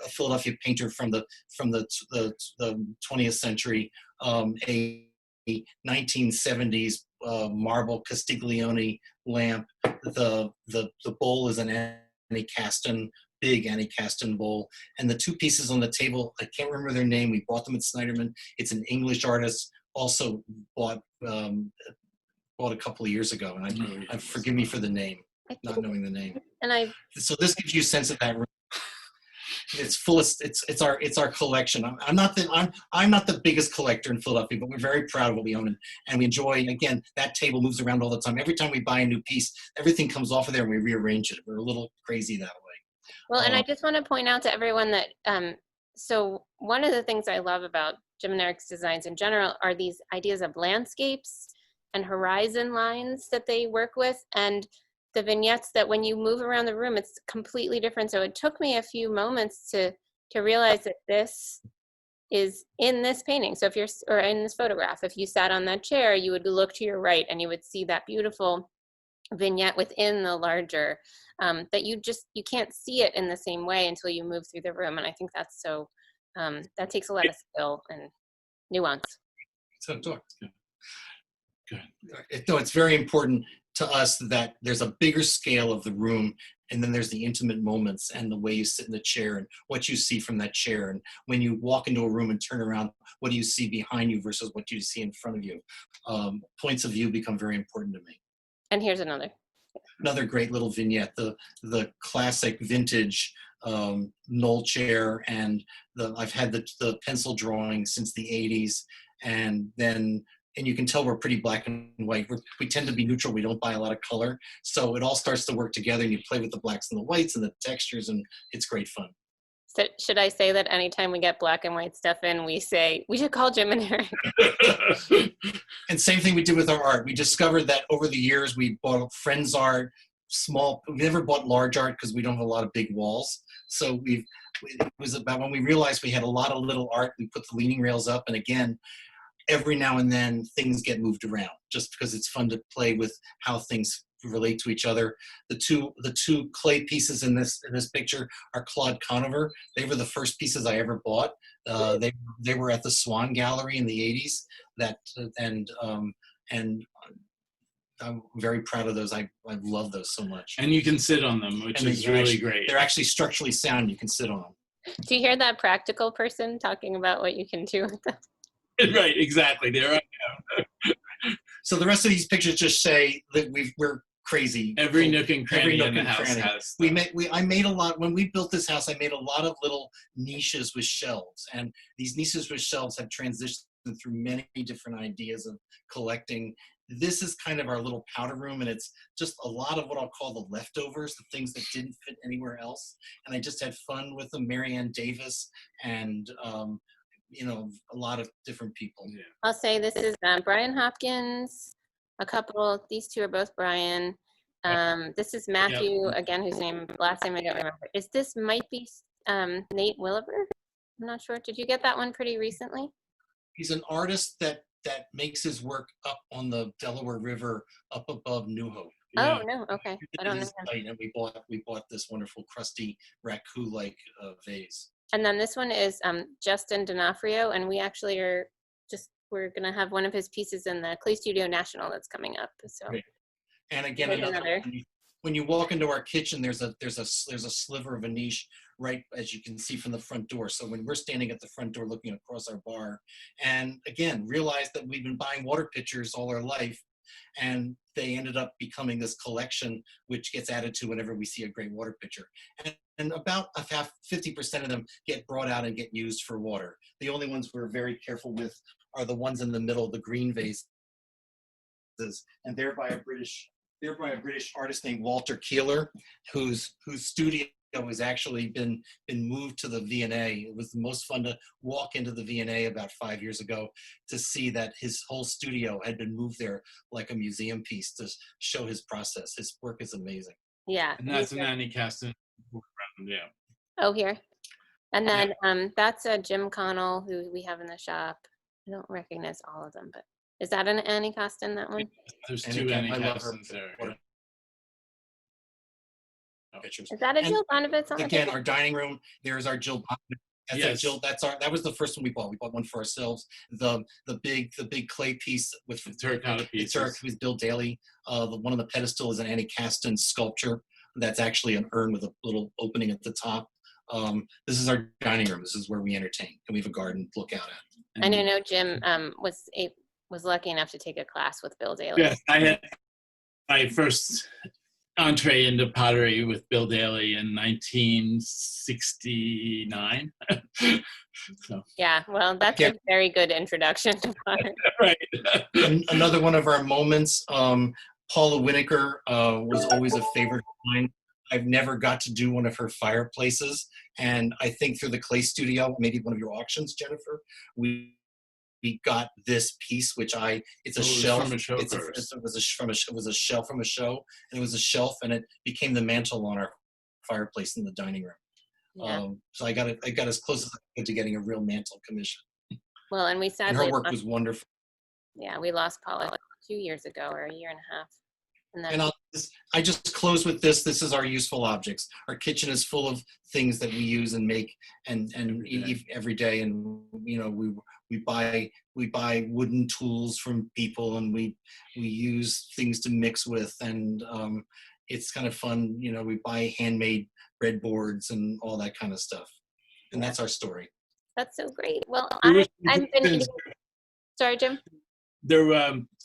Philadelphia painter from the 20th century, a 1970s marble Castiglione lamp. The bowl is an Annie Caston big anti-casting bowl. And the two pieces on the table, I can't remember their name. We bought them at Snyderman. It's an English artist, also bought a couple of years ago. And I forgive me for the name, not knowing the name. And So this gives you a sense of that room. It's full of, it's our collection. I'm not the biggest collector in Philadelphia, but we're very proud of what we own, and we enjoy. Again, that table moves around all the time. Every time we buy a new piece, everything comes off of there and we rearrange it. We're a little crazy that way. Well, and I just want to point out to everyone that, so one of the things I love about Jim and Eric's designs in general are these ideas of landscapes and horizon lines that they work with, and the vignettes that when you move around the room, it's completely different. So it took me a few moments to realize that this is in this painting. So if you're, or in this photograph, if you sat on that chair, you would look to your right and you would see that beautiful vignette within the larger, that you can't see it in the same way until you move through the room. And I think that's so, that takes a lot of skill and nuance. So good. No, it's very important to us that there's a bigger scale of the room, and then there's the intimate moments and the way you sit in the chair and what you see from that chair. And when you walk into a room and turn around, what do you see behind you versus what you see in front of you? Points of view become very important to me. And here's another great little vignette, the classic vintage knoll chair, and I've had the pencil drawing since the 80s, and you can tell we're pretty black and white. We tend to be neutral. We don't buy a lot of color. So it all starts to work together, and you play with the blacks and the whites and the textures, and it's great fun. So should I say that anytime we get black and white stuff in, we say, we should call Jim and Eric? And same thing we did with our art. We discovered that over the years, we bought friends' art, we never bought large art because we don't have a lot of big walls. So it was about when we realized we had a lot of little art, we put the leaning rails up, and again, every now and then things get moved around just because it's fun to play with how things relate to each other. The two clay pieces in this picture are Claude Conover. They were the first pieces I ever bought. They were at the Swan Gallery in the 80s. And I'm very proud of those. I love those so much. And you can sit on them, which is really great. They're actually structurally sound. You can sit on them. Do you hear that practical person talking about what you can do with them? Right, exactly. There I am. So the rest of these pictures just say that we're crazy. Every nook and cranny in the house has. I made a lot, when we built this house, I made a lot of little niches with shelves. And these niches with shelves have transitioned through many different ideas of collecting. This is kind of our little powder room, and it's just a lot of what I'll call the leftovers, the things that didn't fit anywhere else. And I just had fun with them, Marianne Davis, and a lot of different people. Yeah. I'll say this is Brian Hopkins, these two are both Brian. This is Matthew, again, whose last name I don't remember. This might be Nate Williver? I'm not sure. Did you get that one pretty recently? He's an artist that makes his work up on the Delaware River, up above New Hope. Yeah. Oh, no, okay. I don't know him. And we bought this wonderful crusty raccoon-like vase. And then this one is Justin D'Onofrio, and we actually we're gonna have one of his pieces in the Clay Studio National that's coming up. So. Great. And again, when you walk into our kitchen, there's a sliver of a niche right as you can see from the front door. So when we're standing at the front door looking across our bar, and again realize that we've been buying water pitchers all our life, and they ended up becoming this collection which gets added to whenever we see a great water pitcher. And about 50% of them get brought out and get used for water. The only ones we're very careful with are the ones in the middle, the green vases, and they're by a British artist named Walter Keeler, whose studio has actually been moved to the V&A. It was the most fun to walk into the V&A about 5 years ago to see that his whole studio had been moved there like a museum piece to show his process. His work is amazing. Yeah. And that's an Annie Caston. Yeah. Oh, here. And then that's a Jim Connell who we have in the shop. I don't recognize all of them, but is that an Annie Caston, that one? There's two Annie Castons there. Pictures. Is that a Jill Bonovitz on again, our dining room, there's our Jill Bonovitz. Yes. That was the first one we bought. We bought one for ourselves. The big clay piece with terracotta pieces. With Bill Daly. The one on the pedestal is an Annie Caston sculpture. that's actually an urn with a little opening at the top. This is our dining room. This is where we entertain, and we have a garden to look out at. And I know Jim was lucky enough to take a class with Bill Daly. Yes, I had my first entree into pottery with Bill Daly in 1969. So. Yeah, well, that's a very good introduction to pottery. Right. Another one of our moments, Paula Whitaker was always a favorite of mine. I've never got to do one of her fireplaces, and I think through the Clay Studio, maybe one of your auctions, Jennifer, we got this piece, which it's a shelf. From a show it was a shelf from a show, and it was a shelf, and it became the mantle on our fireplace in the dining room. Yeah. So I got as close as I could to getting a real mantle commission. Well, and we sadly And her work was wonderful. Yeah, we lost Paula like 2 years ago, or a year and a half. And then I just close with this. This is our useful objects. Our kitchen is full of things that we use and make and eat every day. And we buy wooden tools from people, and we use things to mix with, and it's kind of fun. We buy handmade breadboards and all that kind of stuff. And that's our story. That's so great. Well, I've been eating. Sorry, Jim.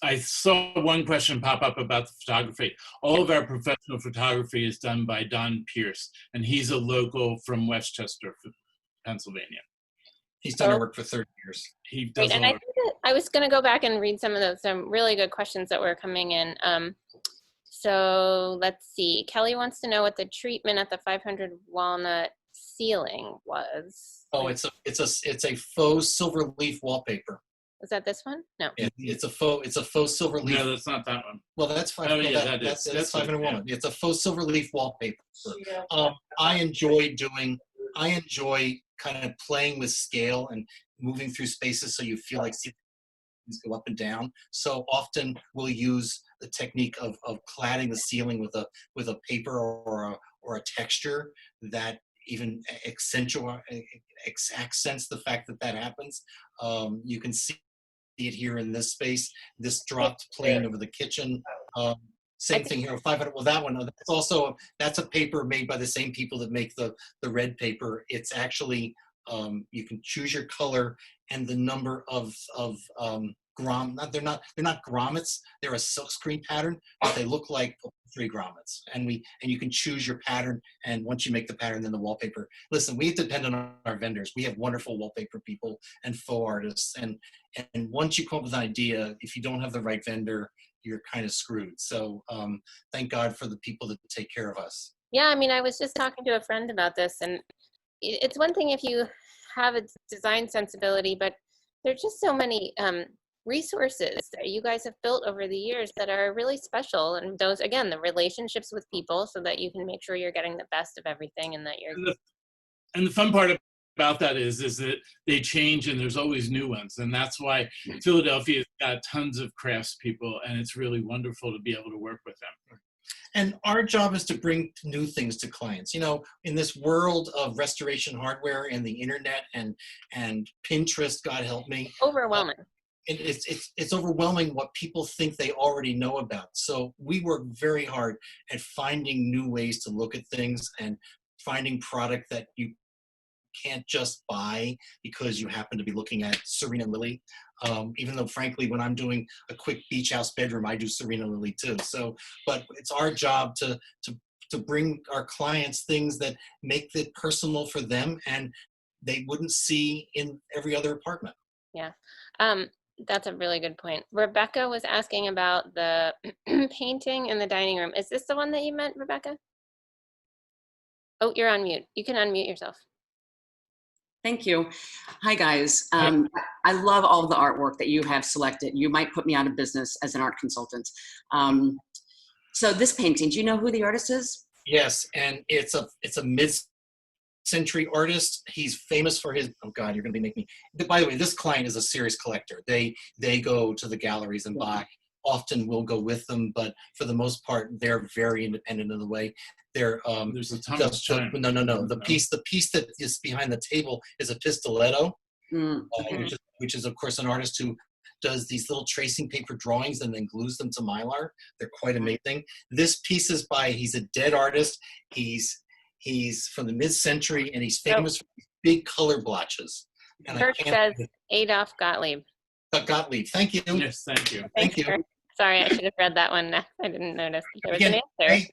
I saw one question pop up about the photography. All of our professional photography is done by Don Pierce, and he's a local from Westchester, Pennsylvania. He's done our work for 30 years. He does. And I think that I was going to go back and read some of some really good questions that were coming in. So let's see. Kelly wants to know what the treatment at the 500 walnut ceiling was. Oh, it's a faux silver leaf wallpaper. Was that this one? No. It's a faux silver leaf. No, that's not that one. Well, that's fine. Oh, yeah, that's 500 it, walnut. It's a faux silver leaf wallpaper. Yeah. I enjoy kind of playing with scale and moving through spaces so you feel like things go up and down. So often we'll use the technique of cladding the ceiling with a paper or a texture that even accents the fact that happens. You can see it here in this space, this dropped plane over the kitchen. Same thing here, 500. Well, that one, that's a paper made by the same people that make the red paper. It's actually, you can choose your color and the number of they're not grommets. They're a silkscreen pattern, but they look like 3 grommets. And you can choose your pattern, and once you make the pattern, then the wallpaper. Listen, we depend on our vendors. We have wonderful wallpaper people and faux artists, and once you come up with an idea, if you don't have the right vendor, you're kind of screwed. So thank God for the people that take care of us. Yeah, I mean, I was just talking to a friend about this, and it's one thing if you have a design sensibility, but there's just so many resources that you guys have built over the years that are really special. And those, again, the relationships with people so that you can make sure you're getting the best of everything and that you're... And the fun part about that is that they change and there's always new ones. And that's why Philadelphia's got tons of craftspeople, and it's really wonderful to be able to work with them. And our job is to bring new things to clients. In this world of restoration hardware and the internet and Pinterest, God help me. Overwhelming. It's overwhelming what people think they already know about. So we work very hard at finding new ways to look at things and finding product that you can't just buy because you happen to be looking at Serena Lily. Even though, frankly, when I'm doing a quick beach house bedroom, I do Serena Lily too. So, but it's our job to bring our clients things that make it personal for them and they wouldn't see in every other apartment. Yeah. That's a really good point. Rebecca was asking about the painting in the dining room. Is this the one that you meant, Rebecca? Oh, you're on mute. You can unmute yourself. Thank you. Hi, guys. I love all of the artwork that you have selected. You might put me out of business as an art consultant. So this painting, do you know who the artist is? Yes, and it's a mid-century artist. He's famous for his, oh God, you're gonna be making me, by the way, this client is a serious collector. They go to the galleries and buy. Often we'll go with them, but for the most part, they're very independent in the way. They're There's a ton of time. No. The piece that is behind the table is a Pistoletto, which is of course an artist who does these little tracing paper drawings and then glues them to Mylar. They're quite amazing. This piece is he's a dead artist. He's from the mid-century, and he's famous for these big color blotches. And Kirk says Adolf Gottlieb. Gottlieb, thank you. Yes, thank you. Thank you. Kirk. Sorry, I should have read that one. I didn't notice there was Again, an answer.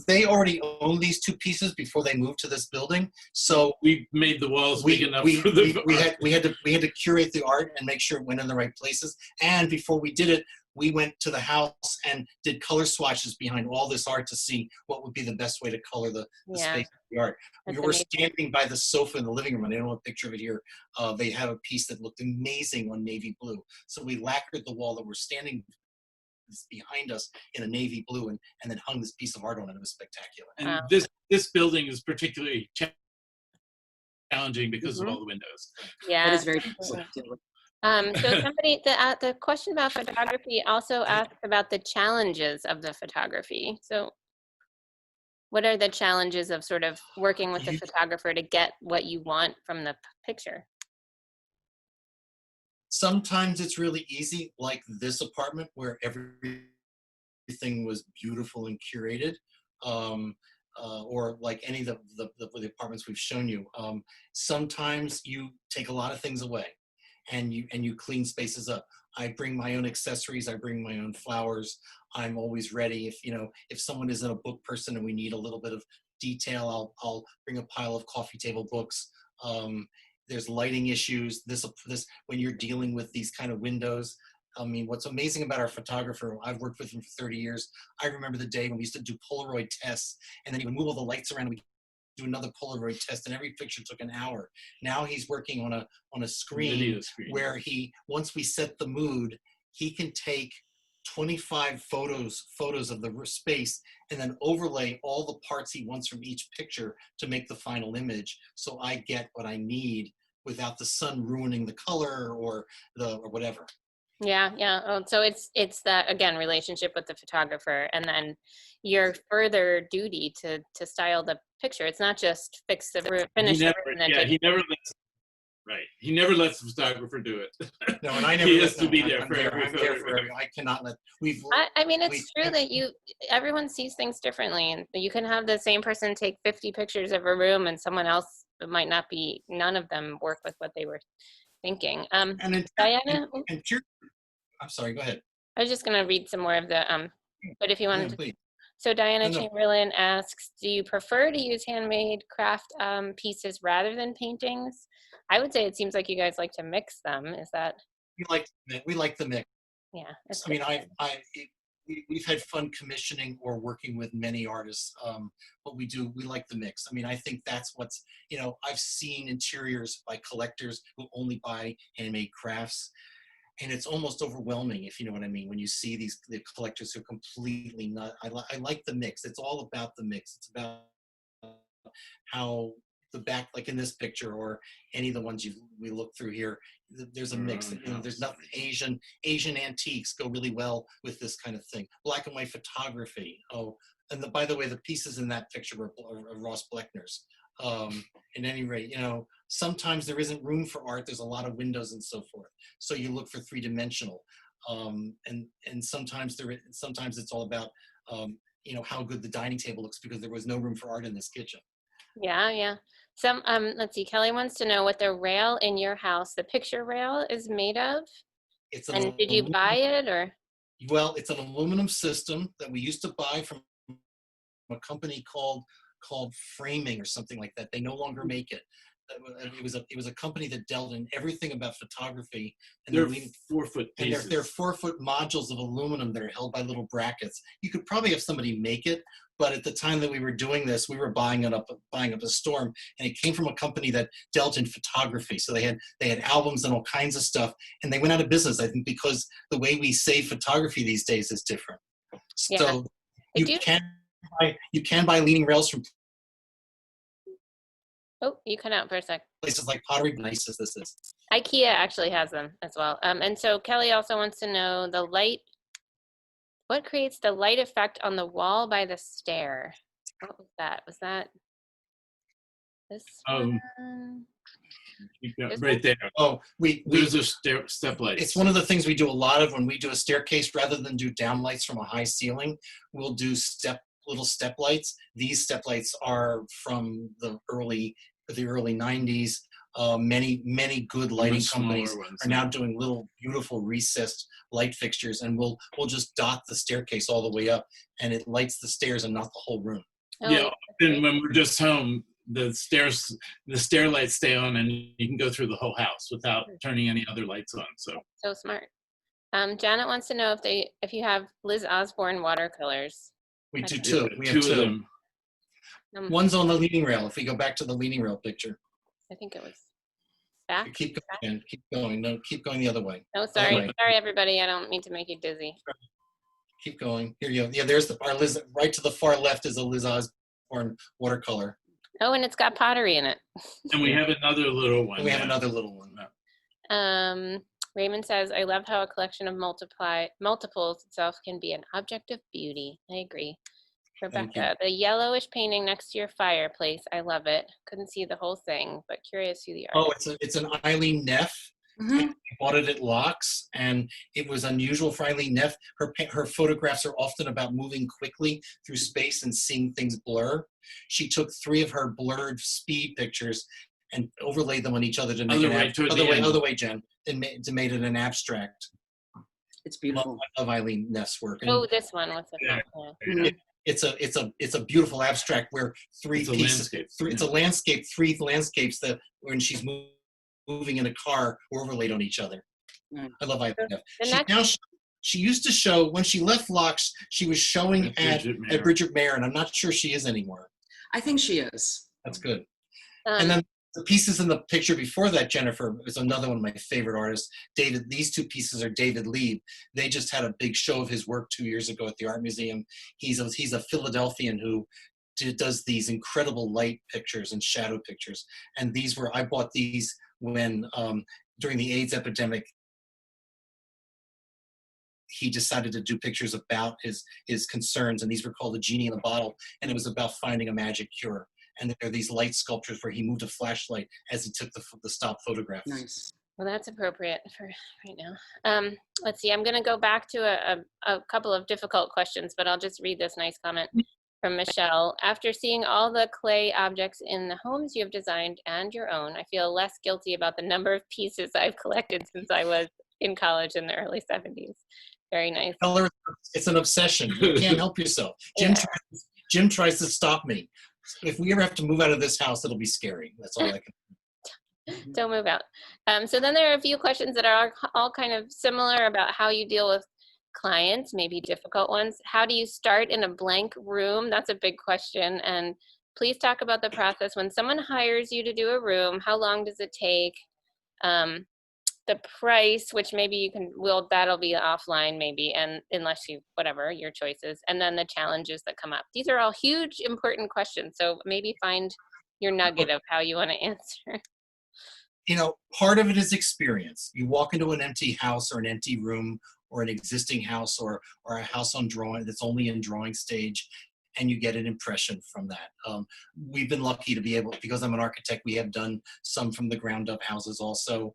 they already own these two pieces before they moved to this building. So We made the walls big enough for the we had to curate the art and make sure it went in the right places. And before we did it, we went to the house and did color swatches behind all this art to see what would be the best way to color the space of the art. We were standing by the sofa in the living room, and I don't have a picture of it here. They have a piece that looked amazing on navy blue. So we lacquered the wall that we're standing behind us in a navy blue, and then hung this piece of art on it. It was spectacular. And this building is particularly challenging because of all the windows. Yeah. That is very difficult to deal with. So somebody, the question about photography also asked about the challenges of the photography. So what are the challenges of sort of working with the photographer to get what you want from the picture? Sometimes it's really easy, like this apartment where everything was beautiful and curated, or like any of the apartments we've shown you. Sometimes you take a lot of things away, and you clean spaces up. I bring my own accessories. I bring my own flowers. I'm always ready. If someone isn't a book person and we need a little bit of detail, I'll bring a pile of coffee table books. There's lighting issues. This when you're dealing with these kind of windows. I mean, what's amazing about our photographer, I've worked with him for 30 years. I remember the day when we used to do Polaroid tests, and then he would move all the lights around, and we do another Polaroid test, and every picture took an hour. Now he's working on a screen where once we set the mood, he can take 25 photos of the space and then overlay all the parts he wants from each picture to make the final image. So I get what I need without the sun ruining the color or whatever. Yeah. Oh, so it's that, again, relationship with the photographer, and then your further duty to style the picture. It's not just finish the room and then take. He never lets the photographer do it. No, and I never. He has to be there for every I cannot let. I mean, it's true that everyone sees things differently, and you can have the same person take 50 pictures of a room, and someone else might not be. None of them work with what they were thinking. Diana. I'm sorry. Go ahead. I was just going to read some more of the. But if you wanted to. Please. So Diana Chamberlain asks, do you prefer to use handmade craft pieces rather than paintings? I would say it seems like you guys like to mix them. Is that? We like the mix. Yeah. I mean, we've had fun commissioning or working with many artists. But we like the mix. I mean, I think that's what's, I've seen interiors by collectors who only buy handmade crafts. And it's almost overwhelming, if you know what I mean, when you see the collectors who are completely not. I like the mix. It's all about the mix. It's about how the back, like in this picture, or any of the ones we look through here, there's a mix. There's nothing. Asian antiques go really well with this kind of thing. Black and white photography. Oh, and by the way, the pieces in that picture are Ross Bleckner's. At any rate, sometimes there isn't room for art. There's a lot of windows and so forth. So you look for three-dimensional. And sometimes it's all about, how good the dining table looks because there was no room for art in this kitchen. Yeah. Let's see. Kelly wants to know what the rail in your house, the picture rail, is made of. And did you buy it or? Well, it's an aluminum system that we used to buy from a company called Framing or something like that. They no longer make it. It was a company that dealt in everything about photography. And they're 4-foot pieces. And they're 4-foot modules of aluminum that are held by little brackets. You could probably have somebody make it, but at the time that we were doing this, we were buying up a storm, and it came from a company that dealt in photography. So they had albums and all kinds of stuff, and they went out of business, I think, because the way we save photography these days is different. So you can buy leaning rails from. Oh, you cut out for a sec. Places like Pottery, nice as this is. IKEA actually has them as well. And so Kelly also wants to know the light. What creates the light effect on the wall by the stair? What was that? Was that this one? Right there. Oh, There's a step lights. it's one of the things we do a lot of when we do a staircase. Rather than do downlights from a high ceiling, we'll do little step lights. These step lights are from the early 90s. Many good lighting companies are now doing little beautiful recessed light fixtures, and we'll just dot the staircase all the way up, and it lights the stairs and not the whole room. Oh, Yeah, and when we're just home, the stair lights stay on, and you can go through the whole house without turning any other lights on. so smart. Janet wants to know if you have Liz Osborne watercolors. We do Okay. two. We have of two. them. One's on the leaning rail. If we go back to the leaning rail picture, I think it was back. keep going. Keep going. No, keep going the other way. Oh, sorry. way. Sorry, everybody. I don't mean to make you dizzy. Keep going. Here you go. Yeah, there's our Liz. Right to the far left is a Liz Osborne watercolor. Oh, and it's got pottery in it. And we have another little one. And we have yeah. another little one. Raymond says, I love how a collection of multiples itself can be an object of beauty. I agree. Thank you. Rebecca, the yellowish painting next to your fireplace. I love it. Couldn't see the whole thing, but curious who the artist. Oh, it's an Eileen Neff. Mhm. I bought it at Locks, and it was unusual for Eileen Neff. Her photographs are often about moving quickly through space and seeing things blur. She took 3 of her blurred speed pictures and overlaid them on each other to make other way, Jen, and to made it an abstract It's beautiful. of Eileen Neff's work. And Oh, this one. What's it? Yeah. Yeah. it's a beautiful abstract where It's a landscape. It's a landscape, 3 landscapes that when she's moving in a car were overlaid on each other. Right. I love Eileen The Neff. next- She used to show, when she left Locks, she was showing at Bridget Mayer, and I'm not sure she is anymore. I think she is. That's good. Um, And then the pieces in the picture before that, Jennifer, is another one of my favorite artists. These 2 pieces are David Lieb. They just had a big show of his work 2 years ago at the Art Museum. He's a Philadelphian who does these incredible light pictures and shadow pictures. And I bought these when, during the AIDS epidemic, he decided to do pictures about his concerns, and these were called The Genie in the Bottle, and it was about finding a magic cure. And there are these light sculptures where he moved a flashlight as he took the stop photographs. Nice. well, that's appropriate for right now. Let's see. I'm going to go back to a couple of difficult questions, but I'll just read this nice comment from Michelle. After seeing all the clay objects in the homes you have designed and your own, I feel less guilty about the number of pieces I've collected since I was in college in the early 70s. Very nice. Color, it's an obsession. You can't help yourself. Jim tries to stop me. If we ever have to move out of this house, it'll be scary. That's all I can. Don't move out. So then there are a few questions that are all kind of similar about how you deal with clients, maybe difficult ones. How do you start in a blank room? That's a big question. And please talk about the process when someone hires you to do a room. How long does it take? The price, which maybe you can, that'll be offline maybe, and unless you, whatever, your choices. And then the challenges that come up. These are all huge, important questions. So maybe find your nugget of how you want to answer. You know, part of it is experience. You walk into an empty house or an empty room or an existing house or a house on drawing that's only in drawing stage, and you get an impression from that. We've been lucky to be able, because I'm an architect, we have done some from the ground up houses also.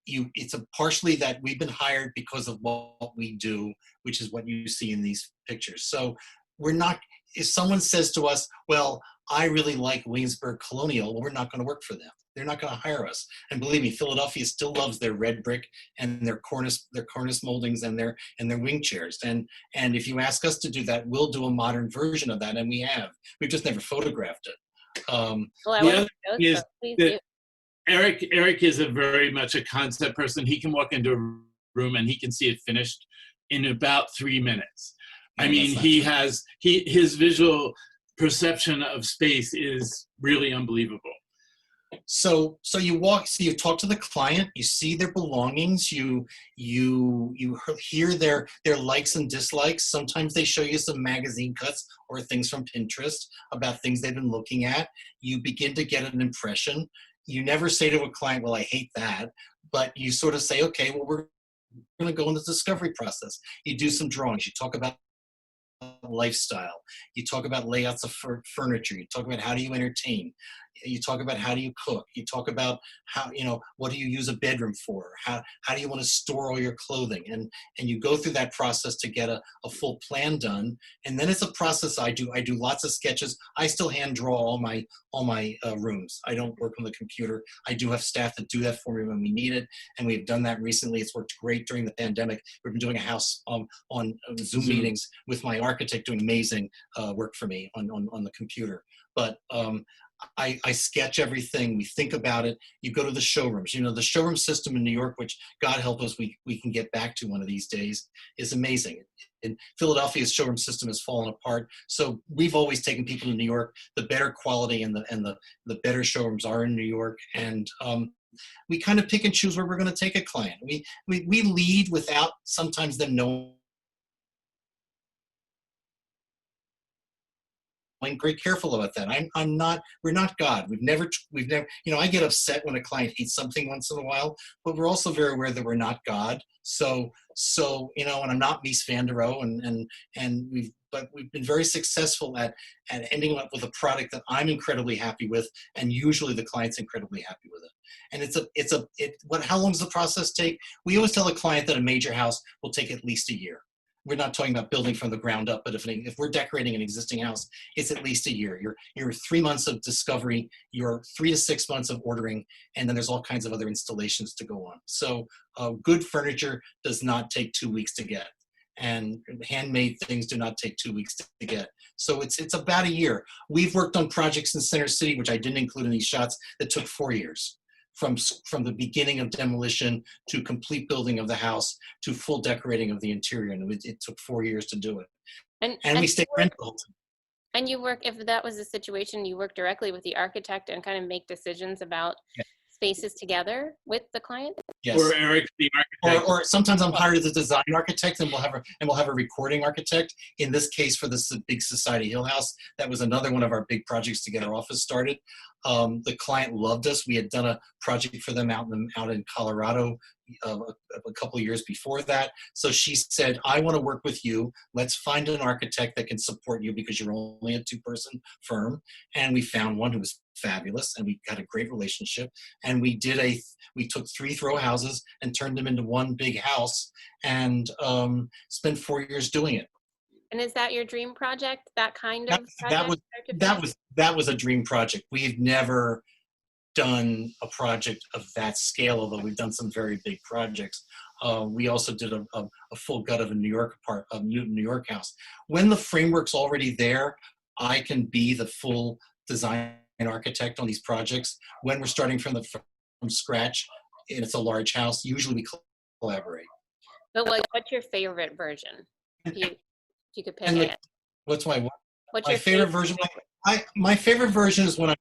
It's partially that we've been hired because of what we do, which is what you see in these pictures. So we're not, if someone says to us, well, I really like Williamsburg Colonial, well, we're not going to work for them. They're not going to hire us. And believe me, Philadelphia still loves their red brick and their cornice moldings and their wing chairs. And if you ask us to do that, we'll do a modern version of that, and we have. We've just never photographed it. Well, I want to know, so please do. Eric is very much a concept person. He can walk into a room and he can see it finished in about 3 minutes. I mean, his visual perception of space is really unbelievable. So you talk to the client, you see their belongings, you hear their likes and dislikes. Sometimes they show you some magazine cuts or things from Pinterest about things they've been looking at. You begin to get an impression. You never say to a client, well, I hate that, but you sort of say, okay, well, we're going to go in the discovery process. You do some drawings, you talk about lifestyle, you talk about layouts of furniture, you talk about how do you entertain, You talk about how do you cook. You talk about how, what do you use a bedroom for? How do you want to store all your clothing? And you go through that process to get a full plan done. And then it's a process I do. I do lots of sketches. I still hand draw all my rooms. I don't work on the computer. I do have staff that do that for me when we need it. And we've done that recently. It's worked great during the pandemic. We've been doing a house on Zoom meetings with my architect doing amazing work for me on the computer. But I sketch everything. We think about it. You go to the showrooms. The showroom system in New York, which God help us, we can get back to one of these days, is amazing. In Philadelphia's showroom system has fallen apart. So we've always taken people to New York. The better quality and the better showrooms are in New York. And we kind of pick and choose where we're going to take a client. We lead without sometimes them knowing. I'm very careful about that. We're not God. We've never, I get upset when a client hates something once in a while, but we're also very aware that we're not God. So, and I'm not Mies van der Rohe, but we've been very successful at ending up with a product that I'm incredibly happy with, and usually the client's incredibly happy with it. And how long does the process take? We always tell a client that a major house will take at least a year. We're not talking about building from the ground up, but if we're decorating an existing house, it's at least a year. You're 3 months of discovery, you're 3 to 6 months of ordering, and then there's all kinds of other installations to go on. So good furniture does not take 2 weeks to get, and handmade things do not take 2 weeks to get. So it's about a year. We've worked on projects in Center City, which I didn't include in these shots, that took 4 years. From the beginning of demolition to complete building of the house to full decorating of the interior, and it took 4 years to do it. And we stay rental. And you work, if that was the situation, you work directly with the architect and kind of make decisions about spaces together with the client? Yes. Or Eric, the architect. Or sometimes I'm hired as a design architect, and we'll have a recording architect. In this case, for this big Society Hill house, that was another one of our big projects to get our office started. The client loved us. We had done a project for them out in Colorado a couple of years before that. So she said, I want to work with you. Let's find an architect that can support you because you're only a 2-person firm. And we found one who was fabulous, and we got a great relationship. And we took 3 throw houses and turned them into one big house, and spent 4 years doing it. And is that your dream project? That kind of project? That was a dream project. We've never done a project of that scale, although we've done some very big projects. We also did a full gut of a New York house. When the framework's already there, I can be the full design architect on these projects. When we're starting from scratch, and it's a large house, usually we collaborate. But what's your favorite version? If you could pick it. What's my your favorite version? My favorite version is when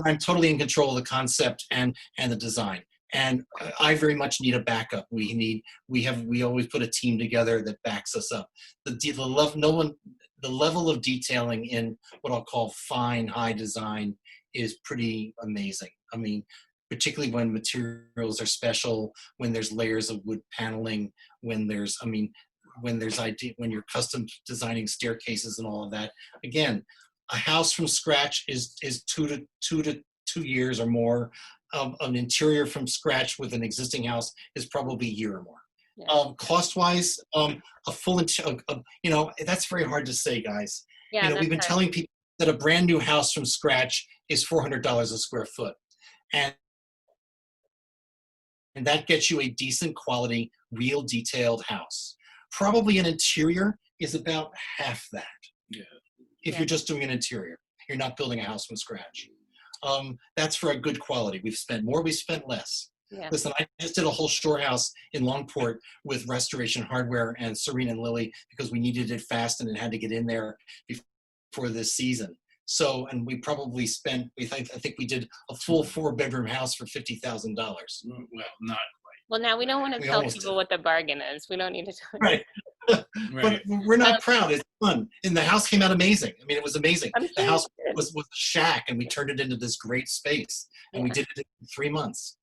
I'm totally in control of the concept and the design. And I very much need a backup. We always put a team together that backs us up. The level of detailing in what I'll call fine, high design is pretty amazing. I mean, particularly when materials are special, when there's layers of wood paneling, when you're custom designing staircases and all of that. Again, a house from scratch is 2 to 2 years or more. An interior from scratch with an existing house is probably a year or more. Yeah. Cost-wise, a full, that's very hard to say, guys. Yeah, we've been telling people that a brand new house from scratch is $400 a square foot. And that gets you a decent quality, real detailed house. Probably an interior is about half that. Yeah. If you're just doing an interior, you're not building a house from scratch. That's for a good quality. We've spent more, we spent less. Yeah. Listen, I just did a whole shore house in Longport with Restoration Hardware and Serene and Lily because we needed it fast and it had to get in there before this season. So, and we probably spent, I think we did a full 4-bedroom house for $50,000. Well, not quite. Well, now we don't want to tell people what the bargain is. We don't need to tell Right. But we're not proud. It's fun. And the house came out amazing. I mean, it was amazing. The house was a shack, and we turned it into this great space. And we did it in 3 months.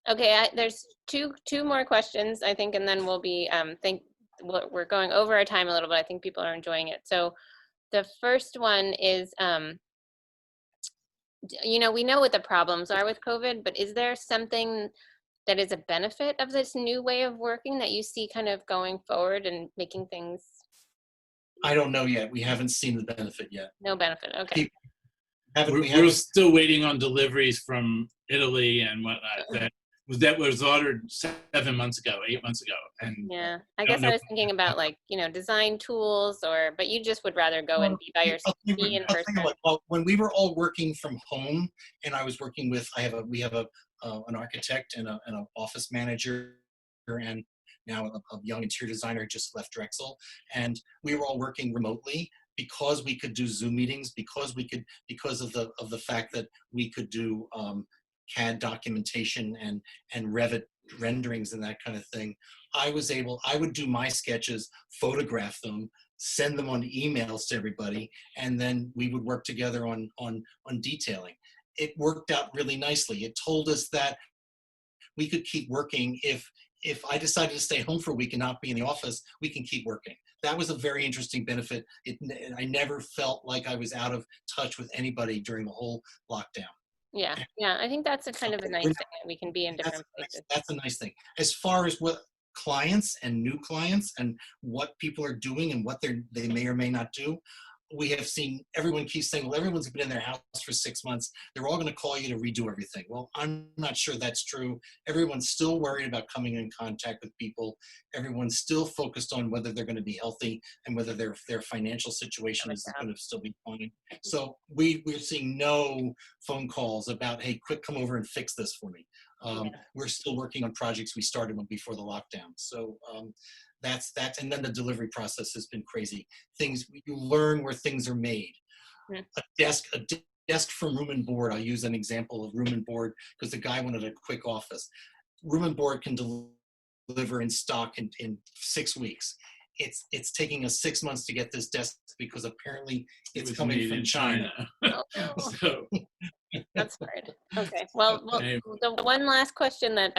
Okay, there's two more questions, I think, and then we'll be, we're going over our time a little bit. I think people are enjoying it. So the first one is, you know, we know what the problems are with COVID, but is there something that is a benefit of this new way of working that you see kind of going forward and making things? I don't know yet. We haven't seen the benefit yet. No benefit. Okay. We're still waiting on deliveries from Italy and whatnot. That was ordered 7 months ago, 8 months ago. And yeah, I guess I was thinking about, like, you know, design tools, but you just would rather go and be by yourself, be in person. Well, when we were all working from home, and I was working with, we have an architect and an office manager, and now a young interior designer just left Drexel, and we were all working remotely because we could do Zoom meetings, because of the fact that we could do CAD documentation and Revit renderings and that kind of thing. I would do my sketches, photograph them, send them on emails to everybody, and then we would work together on detailing. It worked out really nicely. It told us that we could keep working. If I decided to stay home for a week and not be in the office, we can keep working. That was a very interesting benefit. I never felt like I was out of touch with anybody during the whole lockdown. Yeah, I think that's a kind of a nice thing, that we can be in different places. That's a nice thing. As far as what clients and new clients and what people are doing and what they may or may not do, we have seen everyone keeps saying, well, everyone's been in their house for 6 months. They're all going to call you to redo everything. Well, I'm not sure that's true. Everyone's still worried about coming in contact with people. Everyone's still focused on whether they're going to be healthy and whether their financial situation is going to still be fine. So we're seeing no phone calls about, hey, quick, come over and fix this for me. We're still working on projects we started before the lockdown. So that's and then the delivery process has been crazy. You learn where things are made. A desk from Room and Board. I'll use an example of Room and Board because the guy wanted a quick office. Room and Board can deliver in stock in 6 weeks. It's taking us 6 months to get this desk because apparently it's coming from China. Oh, no. So. That's hard. Okay. Well, the one last question that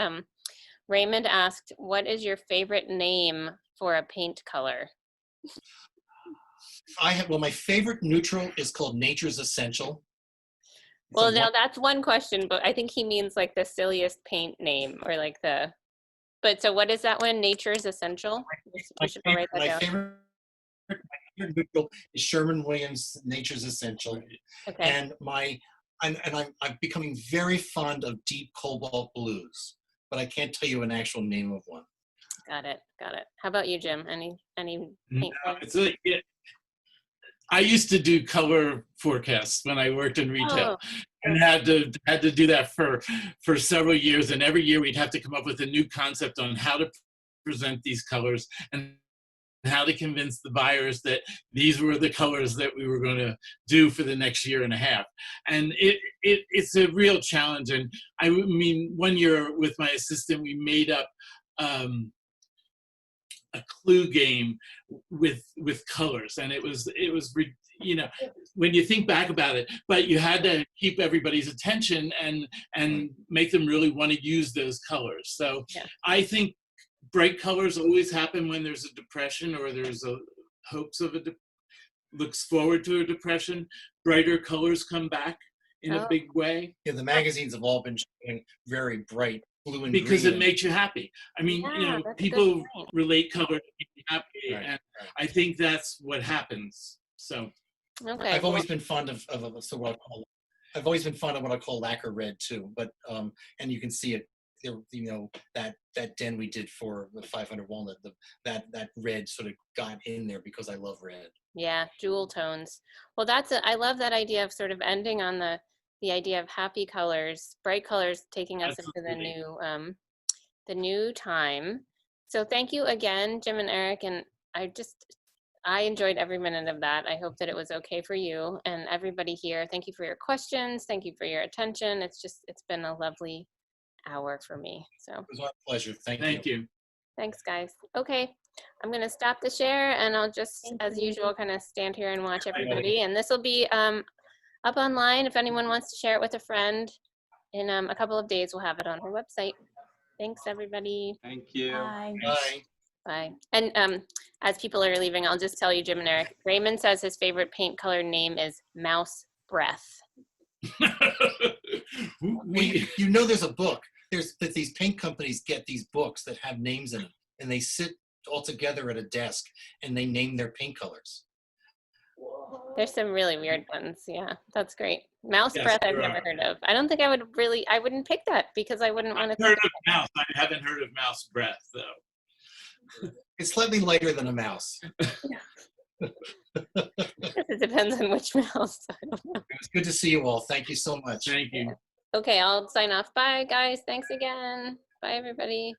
Raymond asked, what is your favorite name for a paint color? My favorite neutral is called Nature's Essential. Well, now that's one question, but I think he means like the silliest paint name or like but so what is that one? Nature's Essential? My favorite neutral is Sherwin-Williams Nature's Essential. Okay. And I'm becoming very fond of deep cobalt blues, but I can't tell you an actual name of one. Got it. How about you, Jim? Any paint colors? I used to do color forecasts when I worked in retail, and had to do that for several years. And every year we'd have to come up with a new concept on how to present these colors and how to convince the buyers that these were the colors that we were going to do for the next year and a half. And it's a real challenge. And I mean, one year with my assistant, we made up a clue game with colors, and it was you know, when you think back about it, but you had to keep everybody's attention and make them really want to use those colors. So I think bright colors always happen when there's a depression or there's hopes of looks forward to a depression. Brighter colors come back in a big way. Yeah, the magazines have all been showing very bright blue and because green. It makes you happy. I mean, you know, people relate color to being happy, and I think that's what happens. So, okay. I've always been fond of I've always been fond of what I call lacquer red too. But and you can see it. You know, that den we did for the 500 Walnut, that red sort of got in there because I love red. Yeah, jewel tones. Well, I love that idea of sort of ending on the idea of happy colors, bright colors, taking us into the new time. So thank you again, Jim and Eric, and I enjoyed every minute of that. I hope that it was okay for you and everybody here. Thank you for your questions. Thank you for your attention. It's been a lovely hour for me. So it was our pleasure. Thank you. Thanks, guys. Okay, I'm going to stop the share, and I'll just, as usual, kind of stand here and watch everybody. And this will be up online if anyone wants to share it with a friend. In a couple of days, we'll have it on our website. Thanks, everybody. Thank you. Bye. Bye. Bye. And as people are leaving, I'll just tell you, Jim and Eric, Raymond says his favorite paint color name is Mouse Breath. You know, there's a book. There's that these paint companies get these books that have names in them, and they sit all together at a desk and they name their paint colors. There's some really weird ones. Yeah, that's great. Mouse Yes, breath I've there never are. heard of. I don't think I wouldn't pick that because I wouldn't want I've to. heard of mouse. I haven't heard of mouse breath, though. It's slightly lighter than a mouse. It depends on which mouse. I don't know. It was good to see you all. Thank you so much. Thank you. Okay, I'll sign off. Bye, guys. Thanks again. Bye, everybody.